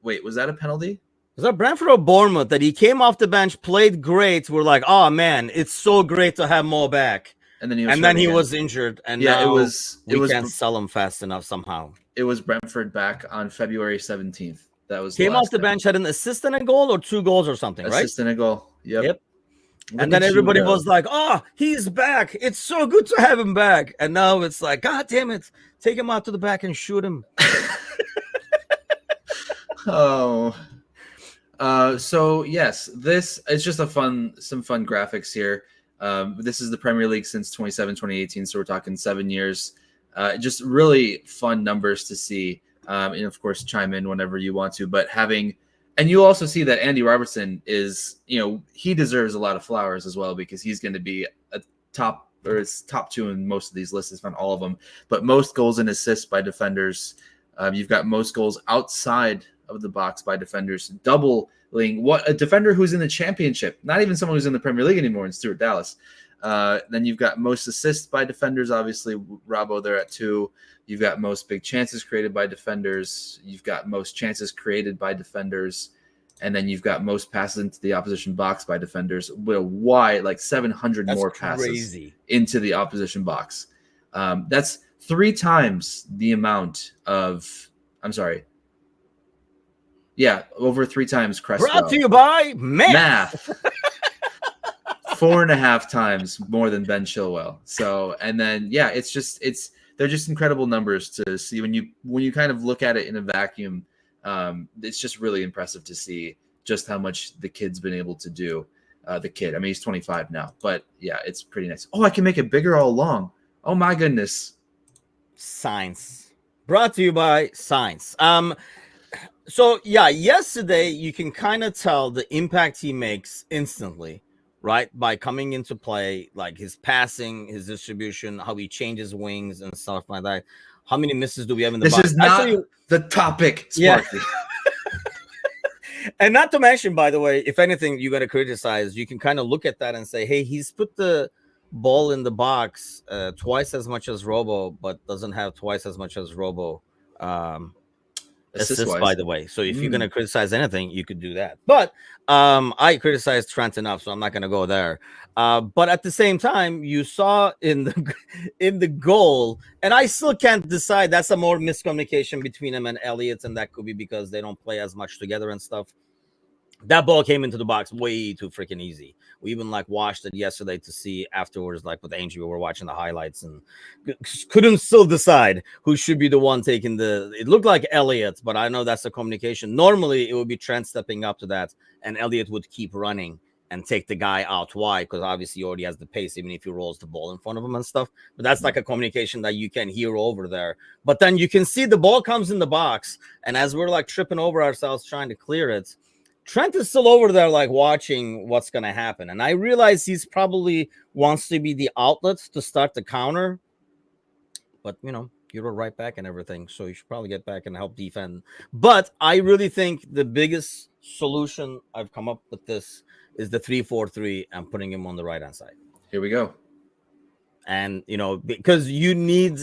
Wait, was that a penalty? Was that Brentford or Bournemouth that he came off the bench, played great? We're like, oh man, it's so great to have Mo back. And then he was injured, and yeah, now we can't sell him fast enough somehow. It was Brentford back on February 17th. That was came off the bench, had an assist and a goal or 2 goals or something, right? Assist and a goal. Yep. And then everybody was like, oh, he's back. It's so good to have him back. And now it's like, God damn it. Take him out to the back and shoot him. Oh. So yes, this is just some fun graphics here. This is the Premier League since 2018, so we're talking 7 years. Just really fun numbers to see. And of course, chime in whenever you want to. But and you also see that Andy Robertson is, he deserves a lot of flowers as well because he's going to be it's top 2 in most of these lists, if not all of them. But most goals and assists by defenders. You've got most goals outside of the box by defenders, doubling what a defender who's in the Championship, not even someone who's in the Premier League anymore, in Stuart Dallas. Then you've got most assists by defenders, obviously Robbo there at 2. You've got most big chances created by defenders. You've got most chances created by defenders. And then you've got most passes into the opposition box by defenders. Like 700 more passes into the opposition box. That's 3 times the amount of, over 3 times Cresswell. Brought to you by Math. 4.5 times more than Ben Chilwell. So, and then, they're just incredible numbers to see when you kind of look at it in a vacuum. It's just really impressive to see just how much the kid's been able to do. He's 25 now, but yeah, it's pretty nice. Oh, I can make it bigger all along. Oh my goodness. Science. Brought to you by Science. So yeah, yesterday you can kind of tell the impact he makes instantly, right? By coming into play, like his passing, his distribution, how he changes wings and stuff like that. How many misses do we have in the box? This is not the topic, Sparky. Yeah. And not to mention, by the way, if anything you're going to criticize, you can kind of look at that and say, hey, he's put the ball in the box twice as much as Robo, but doesn't have twice as much as Robo assists, by the way. So if you're gonna Mm. criticize anything, you could do that. But I criticized Trent enough, so I'm not gonna go there. But at the same time, you saw in the in the goal, and I still can't decide. That's a more miscommunication between him and Elliott, and that could be because they don't play as much together and stuff. That ball came into the box way too freaking easy. We even like watched it yesterday to see afterwards, like with Angie, we were watching the highlights and couldn't still decide who should be the one taking the. It looked like Elliott, but I know that's the communication. Normally, it would be Trent stepping up to that, and Elliott would keep running and take the guy out wide because obviously he already has the pace, even if he rolls the ball in front of him and stuff. But that's like a communication that you can hear over there. But then you can see the ball comes in the box, and as we're like tripping over ourselves trying to clear it, Trent is still over there, like watching what's going to happen. And I realize he's probably wants to be the outlet to start the counter. But, you're a right back and everything. So you should probably get back and help defend. But I really think the biggest solution I've come up with this is the 3-4-3 and putting him on the right hand side. Here we go. And, because you need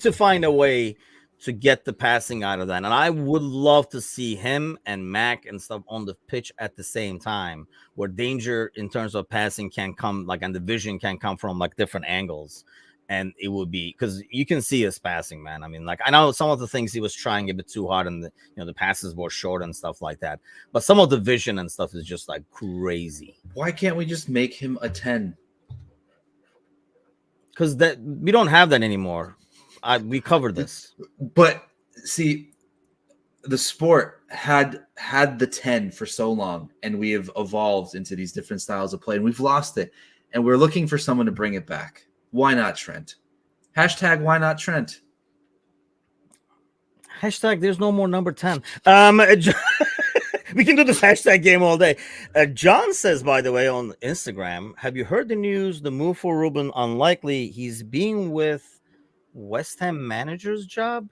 to find a way to get the passing out of that. And I would love to see him and Mac and stuff on the pitch at the same time, where danger in terms of passing can come, like, and the vision can come from like different angles. And it would be because you can see his passing, man. I mean, like, I know some of the things he was trying a bit too hard and the passes were short and stuff like that. But some of the vision and stuff is just like crazy. Why can't we just make him a 10? Because that we don't have that anymore. We covered this. But see, the sport had the 10 for so long, and we have evolved into these different styles of play, and we've lost it. And we're looking for someone to bring it back. Why not Trent? Hashtag why not Trent? Hashtag there's no more number 10. We can do this hashtag game all day. John says, by the way, on Instagram, have you heard the news? The move for Ruben unlikely. He's being with West Ham manager's job.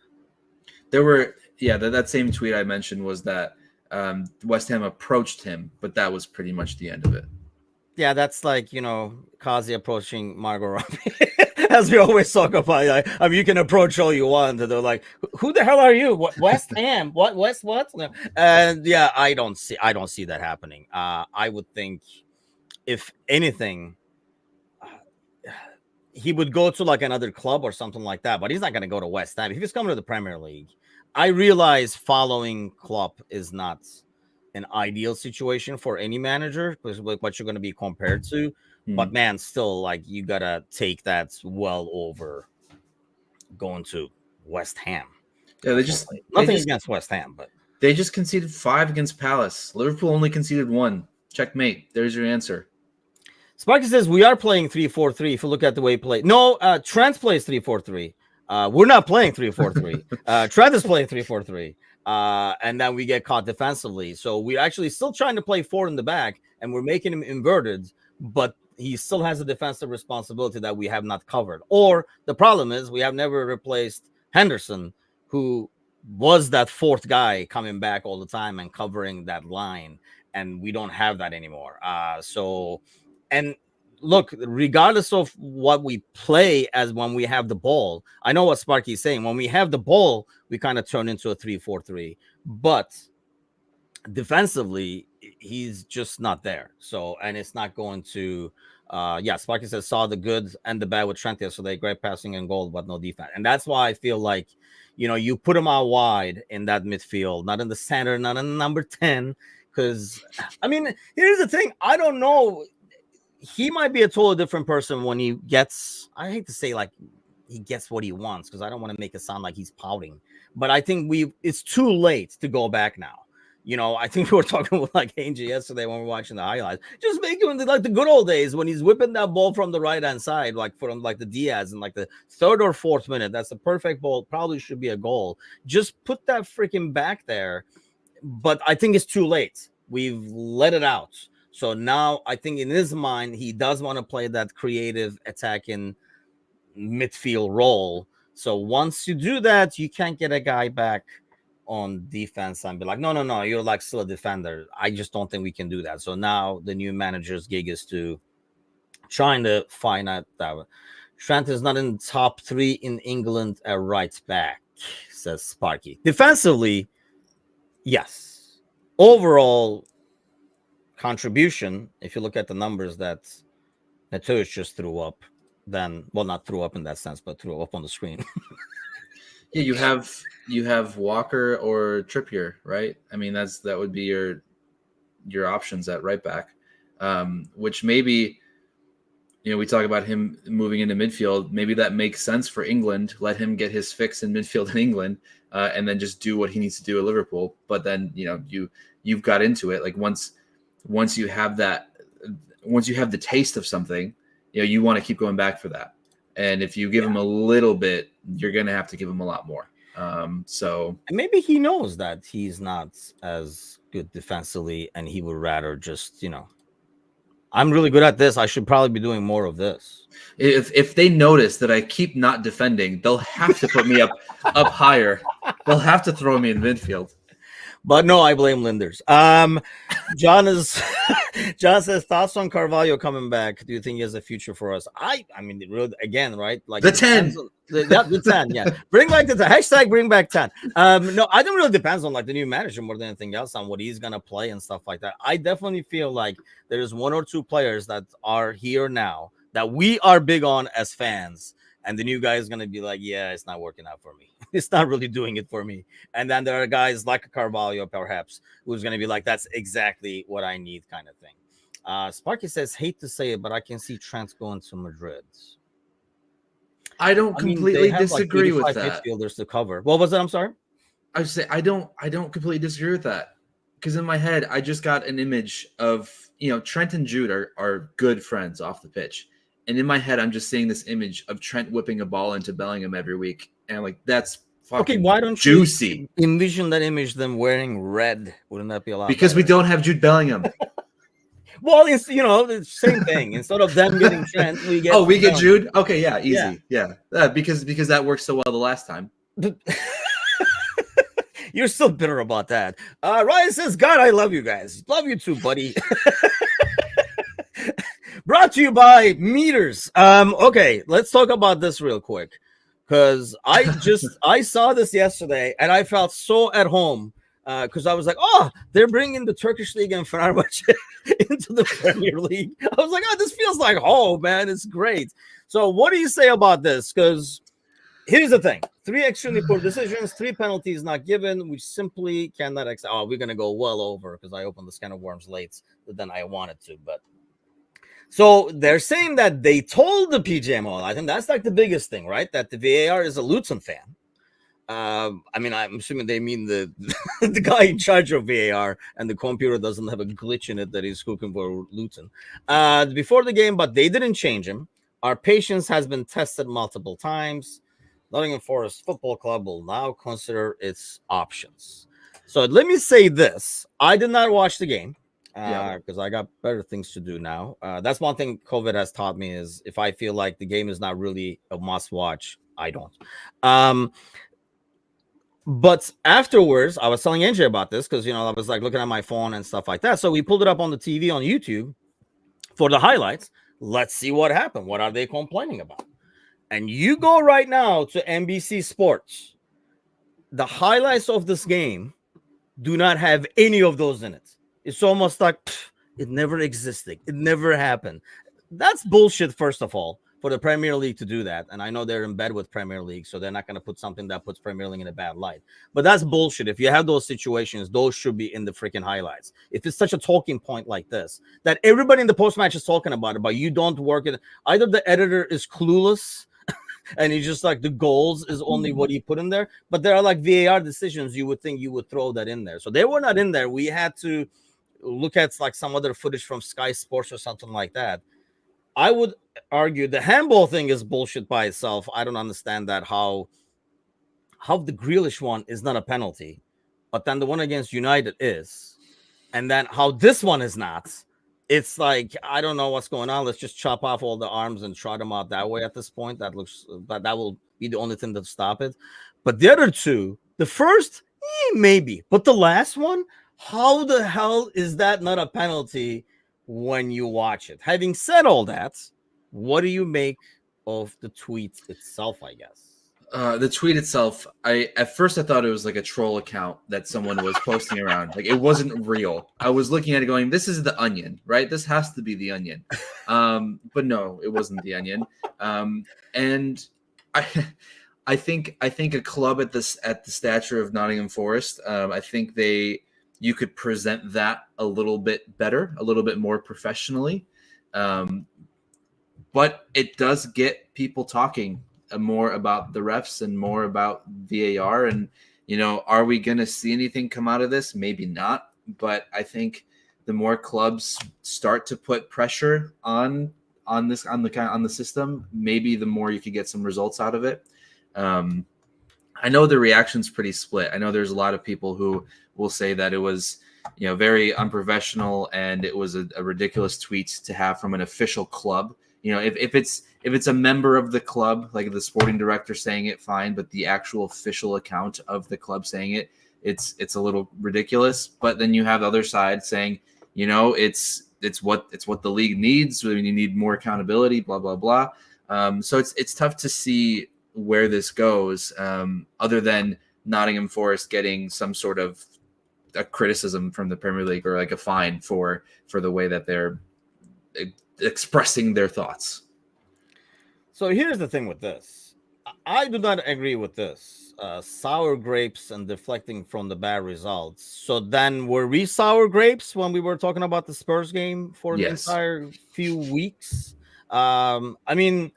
There were, that same tweet I mentioned was that West Ham approached him, but that was pretty much the end of it. Yeah, that's like, Kazi approaching Margot Robbie. As we always talk about, like, I mean, you can approach all you want, and they're like, "Who the hell are you? What, West Ham? What West? What?" And yeah, I don't see that happening. I would think, if anything, he would go to like another club or something like that. But he's not going to go to West Ham if he's coming to the Premier League. I realize following Klopp is not an ideal situation for any manager because what you're going to be compared to. But man, still, like, you gotta take that well over going to West Ham. Yeah, nothing against West Ham, but they just conceded 5 against Palace. Liverpool only conceded 1. Checkmate. There's your answer. Sparky says we are playing 3-4-3. If you look at the way he played, no, Trent plays 3-4-3. We're not playing 3-4-3. Trent is playing 3-4-3. And then we get caught defensively. So we're actually still trying to play 4 in the back, and we're making him inverted, but he still has a defensive responsibility that we have not covered. Or the problem is we have never replaced Henderson, who was that 4th guy coming back all the time and covering that line. And we don't have that anymore. And look, regardless of what we play as when we have the ball, I know what Sparky's saying. When we have the ball, we kind of turn into a 3-4-3. But defensively, he's just not there. So, and it's not going to Sparky says saw the good and the bad with Trent yesterday. Great passing and goal, but no defense. And that's why I feel like, you put him out wide in that midfield, not in the center, not in number 10. Because, I mean, here's the thing. I don't know. He might be a totally different person when he gets, I hate to say like he gets what he wants, because I don't want to make it sound like he's pouting. But I think it's too late to go back now. I think we were talking with like Angie yesterday when we were watching the highlights. Just make him like the good old days when he's whipping that ball from the right hand side, like from like the Diaz in like the 3rd or 4th minute. That's the perfect ball. Probably should be a goal. Just put that freaking back there. But I think it's too late. We've let it out. So now I think in his mind, he does want to play that creative attacking midfield role. So once you do that, you can't get a guy back on defense and be like, no, you're like still a defender. I just don't think we can do that. So now the new manager's gig is to trying to find out that Trent is not in top 3 in England at right back, says Sparky. Defensively, Yes. Overall contribution, if you look at the numbers that Mateusz just threw up, then, well, not threw up in that sense, but threw up on the screen. Yeah, you have Walker or Trippier, right? I mean, that would be your options at right back, which maybe we talk about him moving into midfield. Maybe that makes sense for England. Let him get his fix in midfield in England, and then just do what he needs to do at Liverpool. But then you've got into it. Like once you have that, once you have the taste of something, you want to keep going back for that. And if you give him a little bit, you're going to have to give him a lot more. So And maybe he knows that he's not as good defensively, and he would rather just, I'm really good at this. I should probably be doing more of this. if they notice that I keep not defending, they'll have to put me up higher. They'll have to throw me in midfield. But no, I blame Linders. John says, thoughts on Carvalho coming back. Do you think he has a future for us? I mean, really, again, right? Like the 10. The 10, yeah. Bring back the 10. Hashtag bring back 10. No, I think it really depends on like the new manager more than anything else, on what he's gonna play and stuff like that. I definitely feel like there's one or two players that are here now that we are big on as fans. And the new guy is going to be like, yeah, it's not working out for me. It's not really doing it for me. And then there are guys like Carvalho, perhaps, who's going to be like, that's exactly what I need, kind of thing. Sparky says, hate to say it, but I can see Trent going to Madrid. I don't completely disagree like with that. Midfielders to cover. What was it? I'm sorry. I would say I don't completely disagree with that, because in my head I just got an image of Trent and Jude are good friends off the pitch. And in my head, I'm just seeing this image of Trent whipping a ball into Bellingham every week. And I'm like, that's fucking okay, why don't juicy. You envision that image, them wearing red? Wouldn't that be a lot Because better? we don't have Jude Bellingham. Well, it's, the same thing. Instead of them getting Trent, we get get Jude? Okay, yeah, easy. Yeah. Because that worked so well the last time. You're still bitter about that. Ryan says, God, I love you guys. Love you too, buddy. Brought to you by Meters. Okay, let's talk about this real quick, because I saw this yesterday and I felt so at home, because I was like, oh, they're bringing the Turkish league and Fenerbahce into the Premier League. I was like, oh, this feels like home, man. It's great. So what do you say about this? Because here's the thing: 3 extremely poor decisions, 3 penalties not given. We simply cannot accept. Oh, we're gonna go well over, because I opened this can of worms late than I wanted to, but. So they're saying that they told the PGMOL. I think that's like the biggest thing, right? That the VAR is a Luton fan. I mean, I'm assuming they mean the the guy in charge of VAR, and the computer doesn't have a glitch in it that he's cooking for Luton before the game, but they didn't change him. Our patience has been tested multiple times. Nottingham Forest Football Club will now consider its options. So let me say this: I did not watch the game, because I got better things to do now. That's one thing COVID has taught me, is if I feel like the game is not really a must watch, I don't. But afterwards, I was telling NJ about this, because I was like looking at my phone and stuff like that. So we pulled it up on the TV on YouTube for the highlights. Let's see what happened. What are they complaining about? And you go right now to NBC Sports. The highlights of this game do not have any of those in it. It's almost like it never existed. It never happened. That's bullshit, first of all, for the Premier League to do that. And I know they're in bed with Premier League, so they're not going to put something that puts Premier League in a bad light. But that's bullshit. If you have those situations, those should be in the freaking highlights. If it's such a talking point like this, that everybody in the post-match is talking about it, but you don't work it. Either the editor is clueless, and he's just like, the goals is only what you put in there. But there are like VAR decisions you would think you would throw that in there. So they were not in there. We had to look at like some other footage from Sky Sports or something like that. I would argue the handball thing is bullshit by itself. I don't understand that, how the Grealish one is not a penalty, but then the one against United is, and then how this one is not. It's like, I don't know what's going on. Let's just chop off all the arms and trot them out that way at this point. That will be the only thing to stop it. But the other two, the first, maybe, but the last one, how the hell is that not a penalty when you watch it? Having said all that, what do you make of the tweet itself, I guess? The tweet itself, at first I thought it was like a troll account that someone was posting around. Like it wasn't real. I was looking at it going, "This is the Onion, right? This has to be the Onion." But no, it wasn't the Onion. And I, I think a club at the stature of Nottingham Forest, I think you could present that a little bit better, a little bit more professionally. But it does get people talking more about the refs and more about VAR. And, are we going to see anything come out of this? Maybe not. But I think the more clubs start to put pressure on the system, maybe the more you could get some results out of it. I know the reaction's pretty split. I know there's a lot of people who will say that it was, very unprofessional and it was a ridiculous tweet to have from an official club. If it's a member of the club, like the sporting director saying it, fine, but the actual official account of the club saying it's a little ridiculous. But then you have the other side saying, it's what the league needs. We need more accountability, blah blah blah. So it's tough to see where this goes, other than Nottingham Forest getting some sort of a criticism from the Premier League or like a fine for the way that they're expressing their thoughts. So here's the thing with this. I do not agree with this. Sour grapes and deflecting from the bad results. So then were we sour grapes when we were talking about the Spurs game for the entire few weeks? I mean,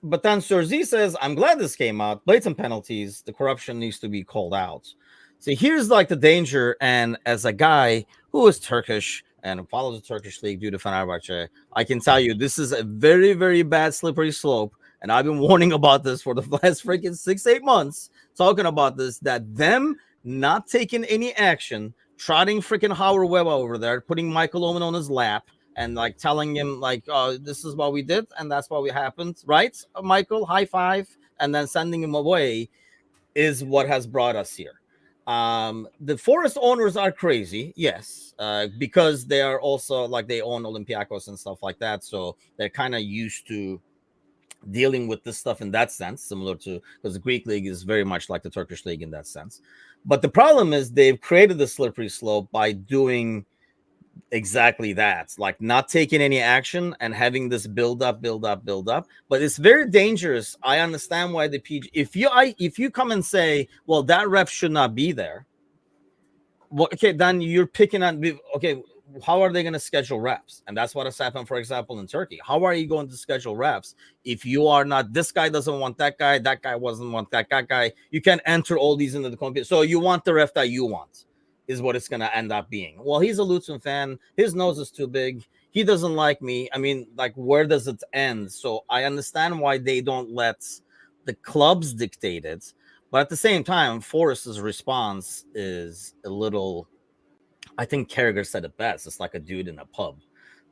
but then Sir Z says, I'm glad this came out. Blatant penalties. The corruption needs to be called out. So here's like the danger. And as a guy who is Turkish and follows the Turkish league due to Fenerbahce, I can tell you this is a very, very bad slippery slope. And I've been warning about this for the last freaking 6-8 months, talking about this, that them not taking any action, trotting freaking Howard Webb over there, putting Michael Owen on his lap, and like telling him like, this is what we did and that's what happened, right, Michael, high five, and then sending him away is what has brought us here. The Forest owners are crazy, yes, because they are also like they own Olympiacos and stuff like that, so they're kind of used to dealing with this stuff in that sense, similar to, because the Greek league is very much like the Turkish league in that sense. But the problem is they've created the slippery slope by doing exactly that, like not taking any action and having this build up. But it's very dangerous. I understand why the PG, if you come and say, well, that ref should not be there, well, okay, then you're picking on, okay, how are they going to schedule reps? And that's what has happened, for example, in Turkey. How are you going to schedule reps if you are not, this guy doesn't want that guy doesn't want that guy. You can enter all these into the computer. So you want the ref that you want is what it's going to end up being. Well, he's a Luton fan. His nose is too big. He doesn't like me. I mean, like, where does it end? So I understand why they don't let the clubs dictate it. But at the same time, Forrest's response is a little, I think Carragher said it best. It's like a dude in a pub,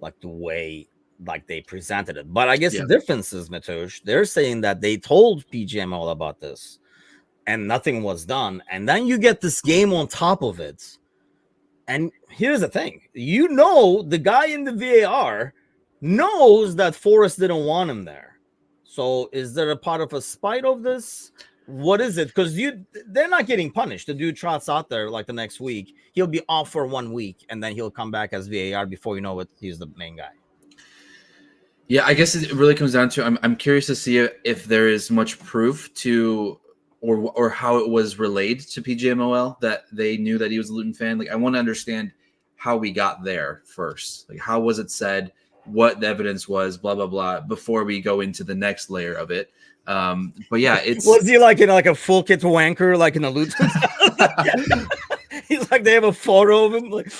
like the way like they presented it. But I guess the difference is, Matosh, they're saying that they told PGMOL about this and nothing was done. And then you get this game on top of it. And here's the thing. The guy in the VAR knows that Forrest didn't want him there. So is there a part of a spite of this? What is it? Because they're not getting punished. The dude trots out there like the next week. He'll be off for 1 week, and then he'll come back as VAR. Before you know it, he's the main guy. Yeah, I guess it really comes down to I'm curious to see if there is much proof to or how it was relayed to PGMOL that they knew that he was a Luton fan. Like, I want to understand how we got there first. Like, how was it said? What the evidence was? Blah blah blah. Before we go into the next layer of it. But yeah, was he like in like a full kit wanker like in the Luton? He's like, they have a photo of him. Like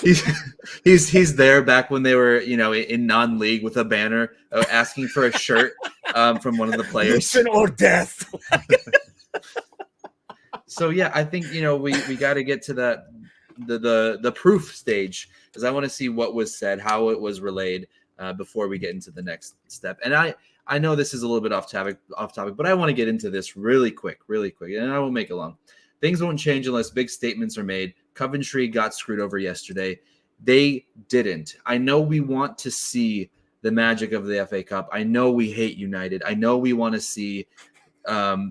he's there back when they were in non-league with a banner asking for a shirt from one of the players. Luton or death. So yeah, I think we got to get to that the proof stage, because I want to see what was said, how it was relayed before we get into the next step. And I know this is a little bit off topic, but I want to get into this really quick, and I won't make it long. Things won't change unless big statements are made. Coventry got screwed over yesterday. They didn't. I know we want to see the magic of the FA Cup. I know we hate United. I know we want to see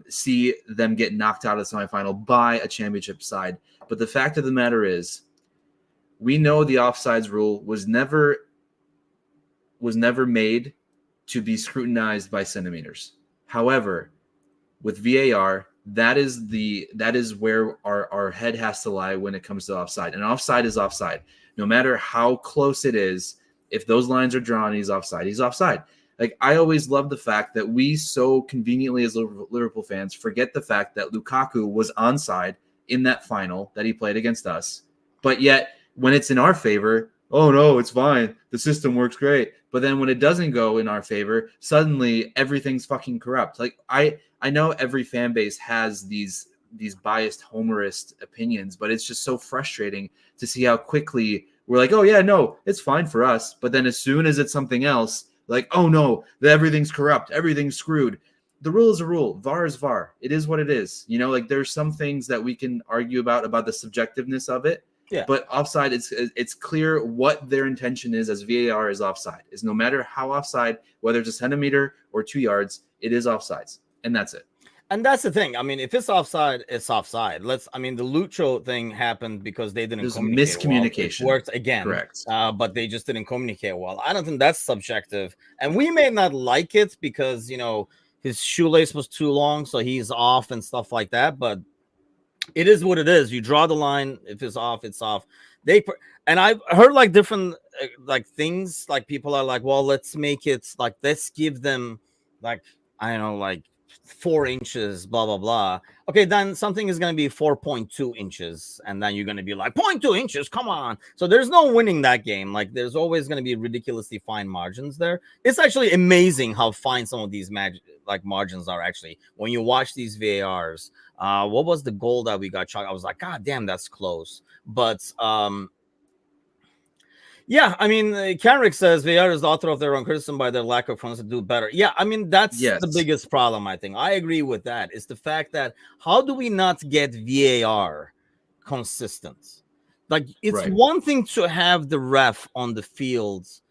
see them get knocked out of the semifinal by a championship side. But the fact of the matter is, we know the offsides rule was never made to be scrutinized by centimeters. However, with VAR, that is where our head has to lie when it comes to offside. And offside is offside. No matter how close it is, if those lines are drawn, he's offside. He's offside. Like, I always love the fact that we so conveniently as Liverpool fans forget the fact that Lukaku was onside in that final that he played against us. But yet, when it's in our favor, oh no, it's fine. The system works great. But then when it doesn't go in our favor, suddenly everything's fucking corrupt. Like, I know every fan base has these biased homerist opinions, but it's just so frustrating to see how quickly we're like, oh yeah, no, it's fine for us. But then as soon as it's something else, like, oh no, everything's corrupt, everything's screwed. The rule is a rule. VAR is VAR. It is what it is. You know, like, there's some things that we can argue about the subjectiveness of it. Yeah. But offside, it's clear what their intention is as VAR is offside. Is no matter how offside, whether it's a centimeter or 2 yards, it is offsides. And that's it. And that's the thing. I mean, if it's offside, it's offside. The Lucho thing happened because they didn't communicate miscommunication. Well. It worked again. Correct. But they just didn't communicate well. I don't think that's subjective. And we may not like it because, you know, his shoelace was too long, so he's off and stuff like that. But it is what it is. You draw the line. If it's off, it's off. And I've heard like different like things. Like, people are like, well, let's make it like, let's give them like, I don't know, like 4 inches, blah blah blah. Okay, then something is going to be 4.2 inches, and then you're going to be like 0.2 inches. Come on. So there's no winning that game. Like, there's always going to be ridiculously fine margins there. It's actually amazing how fine some of these margins are. Actually, when you watch these VARs. What was the goal that we got chalked? I was like, God damn, that's close. But yeah, I mean, Kenrick says VAR is the author of their own criticism by their lack of funds to do better. Yeah, I mean, that's the biggest problem, I think. I agree with that. It's the fact that how do we not get VAR consistent? Like, it's one thing to have the ref on the fields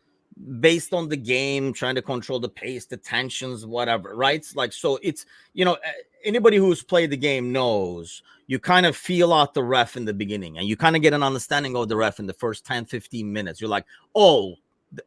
based on the game, trying to control the pace, the tensions, whatever, right? Like, so it's, you know, anybody who's played the game knows you kind of feel out the ref in the beginning and you kind of get an understanding of the ref in the first 10, 15 minutes. You're like, oh,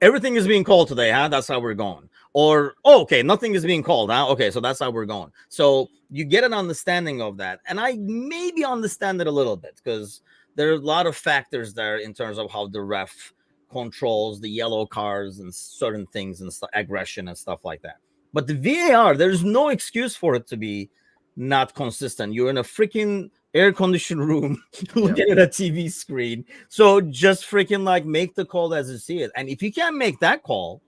everything is being called today, huh? That's how we're going. Or, oh, okay, nothing is being called, huh? Okay, so that's how we're going. So you get an understanding of that. And I maybe understand it a little bit because there are a lot of factors there in terms of how the ref controls the yellow cards and certain things and aggression and stuff like that. But the VAR, there's no excuse for it to be not consistent. You're in a freaking air-conditioned room looking at a TV screen. So just freaking like make the call as you see it. And if you can't make that call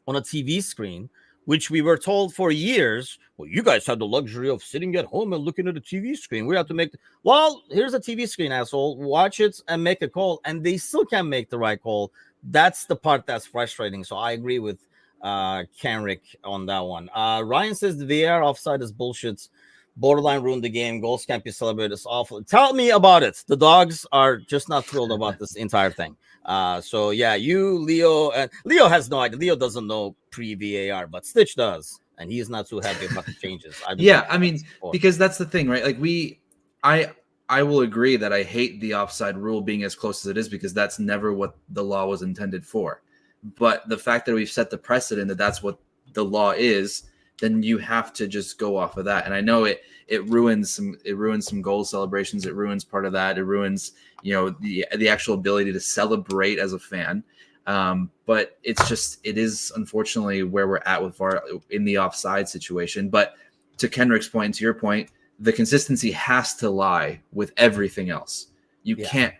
on a TV screen, which we were told for years, well, you guys have the luxury of sitting at home and looking at a TV screen. We have to make, well, here's a TV screen, asshole. Watch it and make a call. And they still can't make the right call. That's the part that's frustrating. So I agree with Kenrick on that one. Ryan says the VAR offside is bullshit. Borderline ruined the game. Goals can't be celebrated. It's awful. Tell me about it. The dogs are just not thrilled about this entire thing. So yeah, you, Leo, and Leo has no idea. Leo doesn't know pre-VAR, but Stitch does, and he's not too happy about the changes. Yeah, I mean, because that's the thing, right? Like I will agree that I hate the offside rule being as close as it is because that's never what the law was intended for. But the fact that we've set the precedent that that's what the law is, then you have to just go off of that. And I know it ruins some goal celebrations. It ruins part of that. It ruins, you know, the actual ability to celebrate as a fan. But it is unfortunately where we're at with VAR in the offside situation. But to Kenrick's point, and to your point, the consistency has to lie with everything else. You can't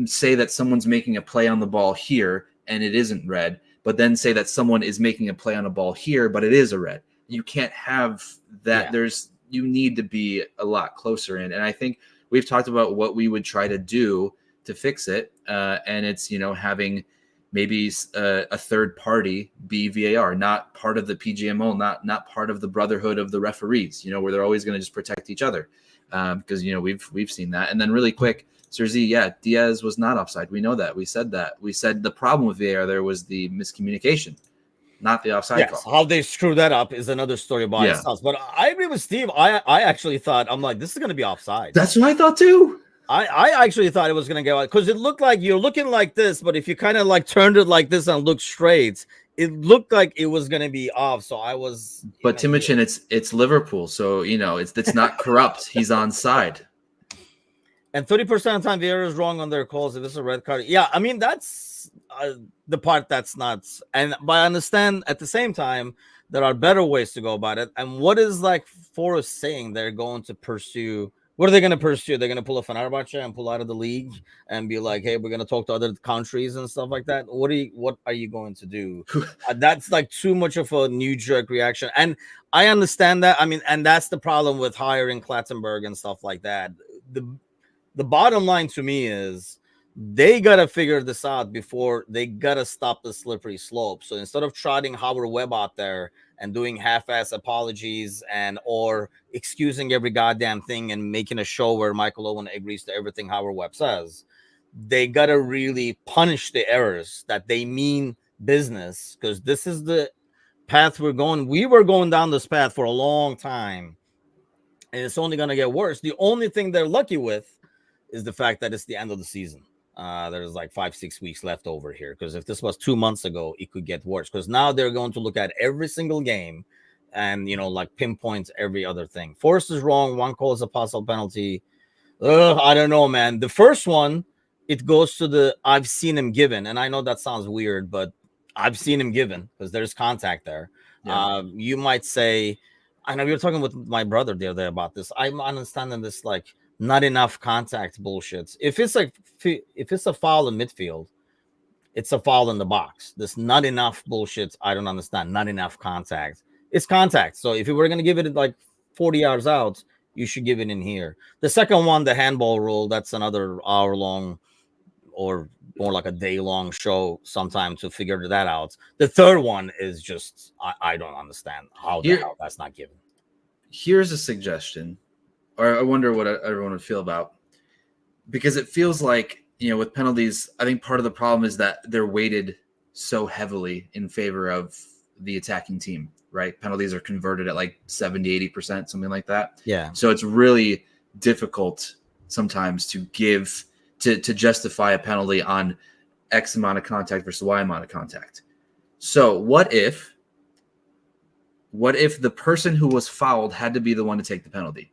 say that someone's making a play on the ball here and it isn't red, but then say that someone is making a play on a ball here, but it is a red. You can't have that. Yeah. You need to be a lot closer in. And I think we've talked about what we would try to do to fix it. And it's, you know, having maybe a third party be VAR, not part of the PGMO, not part of the brotherhood of the referees, you know, where they're always going to just protect each other. Because, you know, we've seen that. And then really quick, Sir Z, yeah, Diaz was not offside. We know that. We said that. We said the problem with VAR there was the miscommunication. not the offside Yes, call. how they screw that up is another story by Yeah. itself. But I agree with Steve. I actually thought, I'm like, this is going to be offside. That's what I thought too. I actually thought it was going to go out because it looked like you're looking like this, but if you kind of like turned it like this and looked straight, it looked like it was going to be off. So I was. But Timochin, it's Liverpool, so it's not corrupt. He's on side. And 30% of the time, the error is wrong on their calls. If it's a red card, yeah, I mean that's the part that's nuts. But I understand at the same time there are better ways to go about it. And what is like Forrest saying? They're going to pursue. What are they going to pursue? They're going to pull a Fenerbahce and pull out of the league and be like, "Hey, we're going to talk to other countries and stuff like that." What are you going to do? That's like too much of a knee jerk reaction, and I understand that. I mean, and that's the problem with hiring Klattenberg and stuff like that. The bottom line to me is they got to figure this out before they got to stop the slippery slope. So instead of trotting Howard Webb out there and doing half-ass apologies and or excusing every goddamn thing and making a show where Michael Owen agrees to everything Howard Webb says, they got to really punish the errors that they mean business, because this is the path we're going. We were going down this path for a long time, and it's only going to get worse. The only thing they're lucky with is the fact that it's the end of the season. There's like 5-6 weeks left over here, because if this was 2 months ago, it could get worse, because now they're going to look at every single game and like pinpoint every other thing. Forrest is wrong. One call is a possible penalty. I don't know, man. The first one, it goes to the I've seen him given, and I know that sounds weird, but I've seen him given because there's contact there. Yeah. You might say, I know we were talking with my brother the other day about this. I'm understanding this like not enough contact bullshits. If it's a foul in midfield, it's a foul in the box. This not enough bullshits, I don't understand. Not enough contact. It's contact. So if you were going to give it like 40 yards out, you should give it in here. The second one, the handball rule, that's another hour long or more like a day long show sometime to figure that out. The third one is just, I don't understand how the hell that's not given. Here's a suggestion, or I wonder what everyone would feel about, because it feels like, with penalties, I think part of the problem is that they're weighted so heavily in favor of the attacking team, right? Penalties are converted at like 70-80%, something like that. Yeah. So it's really difficult sometimes to justify a penalty on X amount of contact versus Y amount of contact. So what if the person who was fouled had to be the one to take the penalty?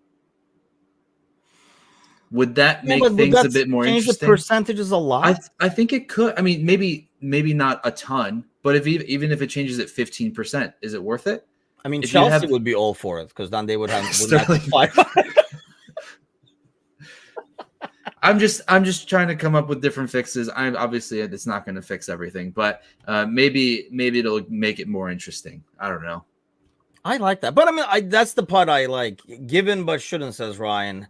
Would that make things a bit more interesting? The percentages a lot. I think it could. I mean, maybe not a ton, but even if it changes at 15%, is it worth it? I mean, Chelsea would be all for it, because then they would have Sterling. I'm just trying to come up with different fixes. Obviously it's not going to fix everything, but maybe it'll make it more interesting. I don't know. I like that, but I mean, that's the part I like. Given but shouldn't, says Ryan.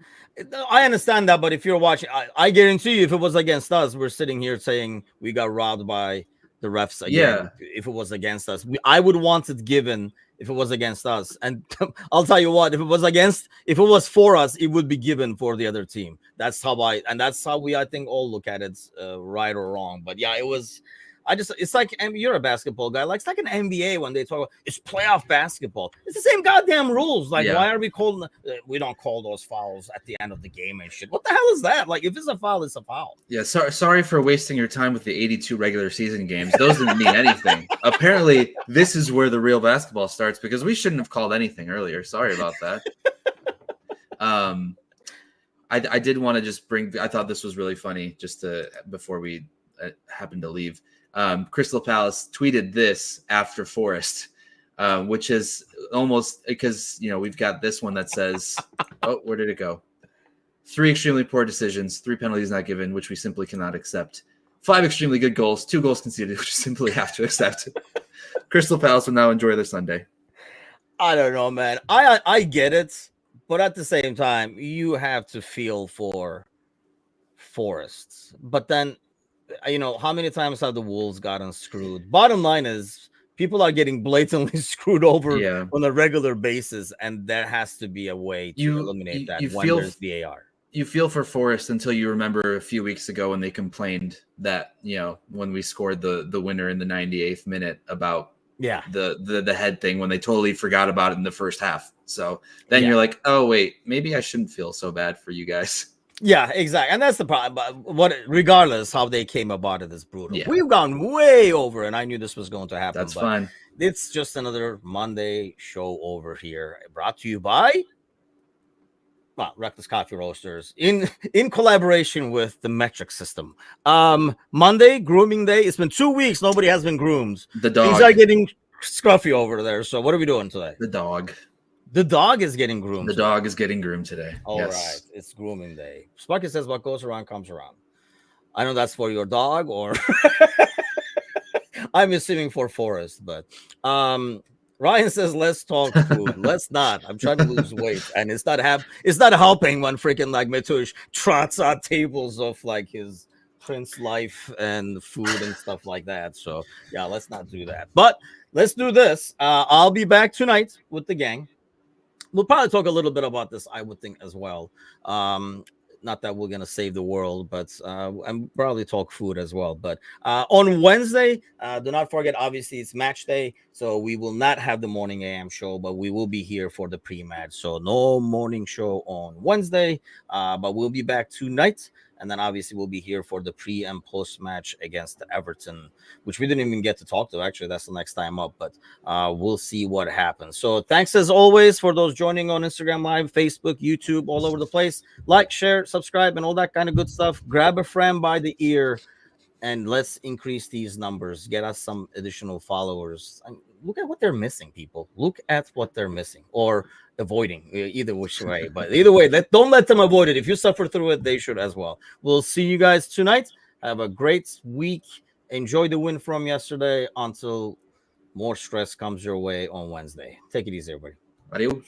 I understand that, but if you're watching, I guarantee you, if it was against us, we're sitting here saying we got robbed by the refs again. Yeah. If it was against us, I would want it given if it was against us. And I'll tell you what, if it was for us, it would be given for the other team. That's how I think all look at it, right or wrong. But yeah, it's like, you're a basketball guy. Like, it's like an NBA when they talk about it's playoff basketball. It's the same goddamn rules. Like, why are we calling? We don't call those fouls at the end of the game and shit. What the hell is that? Like, if it's a foul, it's a foul. Yeah. Sorry for wasting your time with the 82 regular season games. Those didn't mean anything. Apparently, this is where the real basketball starts, because we shouldn't have called anything earlier. Sorry about that. I did want to just I thought this was really funny before we happened to leave. Crystal Palace tweeted this after Forest, which is almost, because we've got this one that says, oh, where did it go? 3 extremely poor decisions, 3 penalties not given, which we simply cannot accept. 5 extremely good goals, 2 goals conceded, which we simply have to accept. Crystal Palace will now enjoy their Sunday. I don't know, man. I get it, but at the same time, you have to feel for Forest. But then, how many times have the Wolves gotten screwed? Bottom line is, people are getting blatantly screwed over on a regular basis, and there has to be a way to eliminate that when there's VAR. You feel for Forest until you remember a few weeks ago when they complained that, when we scored the winner in the 98th minute about Yeah. the head thing when they totally forgot about it in the first half. So then Yeah. you're like, oh wait, maybe I shouldn't feel so bad for you guys. Yeah, exactly. And that's the problem. But regardless how they came about it is brutal. Yeah, We've gone way over, and I knew this was going to happen, that's but fine. it's just another Monday show over here. Brought to you by Reckless Coffee Roasters in collaboration with the metric system. Monday, grooming day. It's been 2 weeks. Nobody has been groomed. The Things are dog, getting scruffy over there. So what are we doing today? the dog, The dog is getting groomed the today. dog is getting groomed today. All right. Yes, It's grooming day. Sparky says what goes around comes around. I know that's for your dog, or I'm assuming for Forrest, but Ryan says let's talk food. Let's not. I'm trying to lose weight, and it's not helping when freaking like Metush trots out tables of like his Prince life and food and stuff like that. So yeah, let's not do that. But let's do this. I'll be back tonight with the gang. We'll probably talk a little bit about this, I would think, as well. Not that we're gonna save the world, but and probably talk food as well. But on Wednesday, do not forget. Obviously, it's match day, so we will not have the morning AM show, but we will be here for the pre-match. So no morning show on Wednesday, but we'll be back tonight, and then obviously we'll be here for the pre and post match against the Everton, which we didn't even get to talk to. Actually, that's the next time up, but we'll see what happens. So thanks as always for those joining on Instagram Live, Facebook, YouTube, all over the place. Like, share, subscribe, and all that kind of good stuff. Grab a friend by the ear and let's increase these numbers. Get us some additional followers. And look at what they're missing, people. Look at what they're missing or avoiding, either which way. But either way, don't let them avoid it. If you suffer through it, they should as well. We'll see you guys tonight. Have a great week. Enjoy the win from yesterday until more stress comes your way on Wednesday. Take it easy, everybody. adios.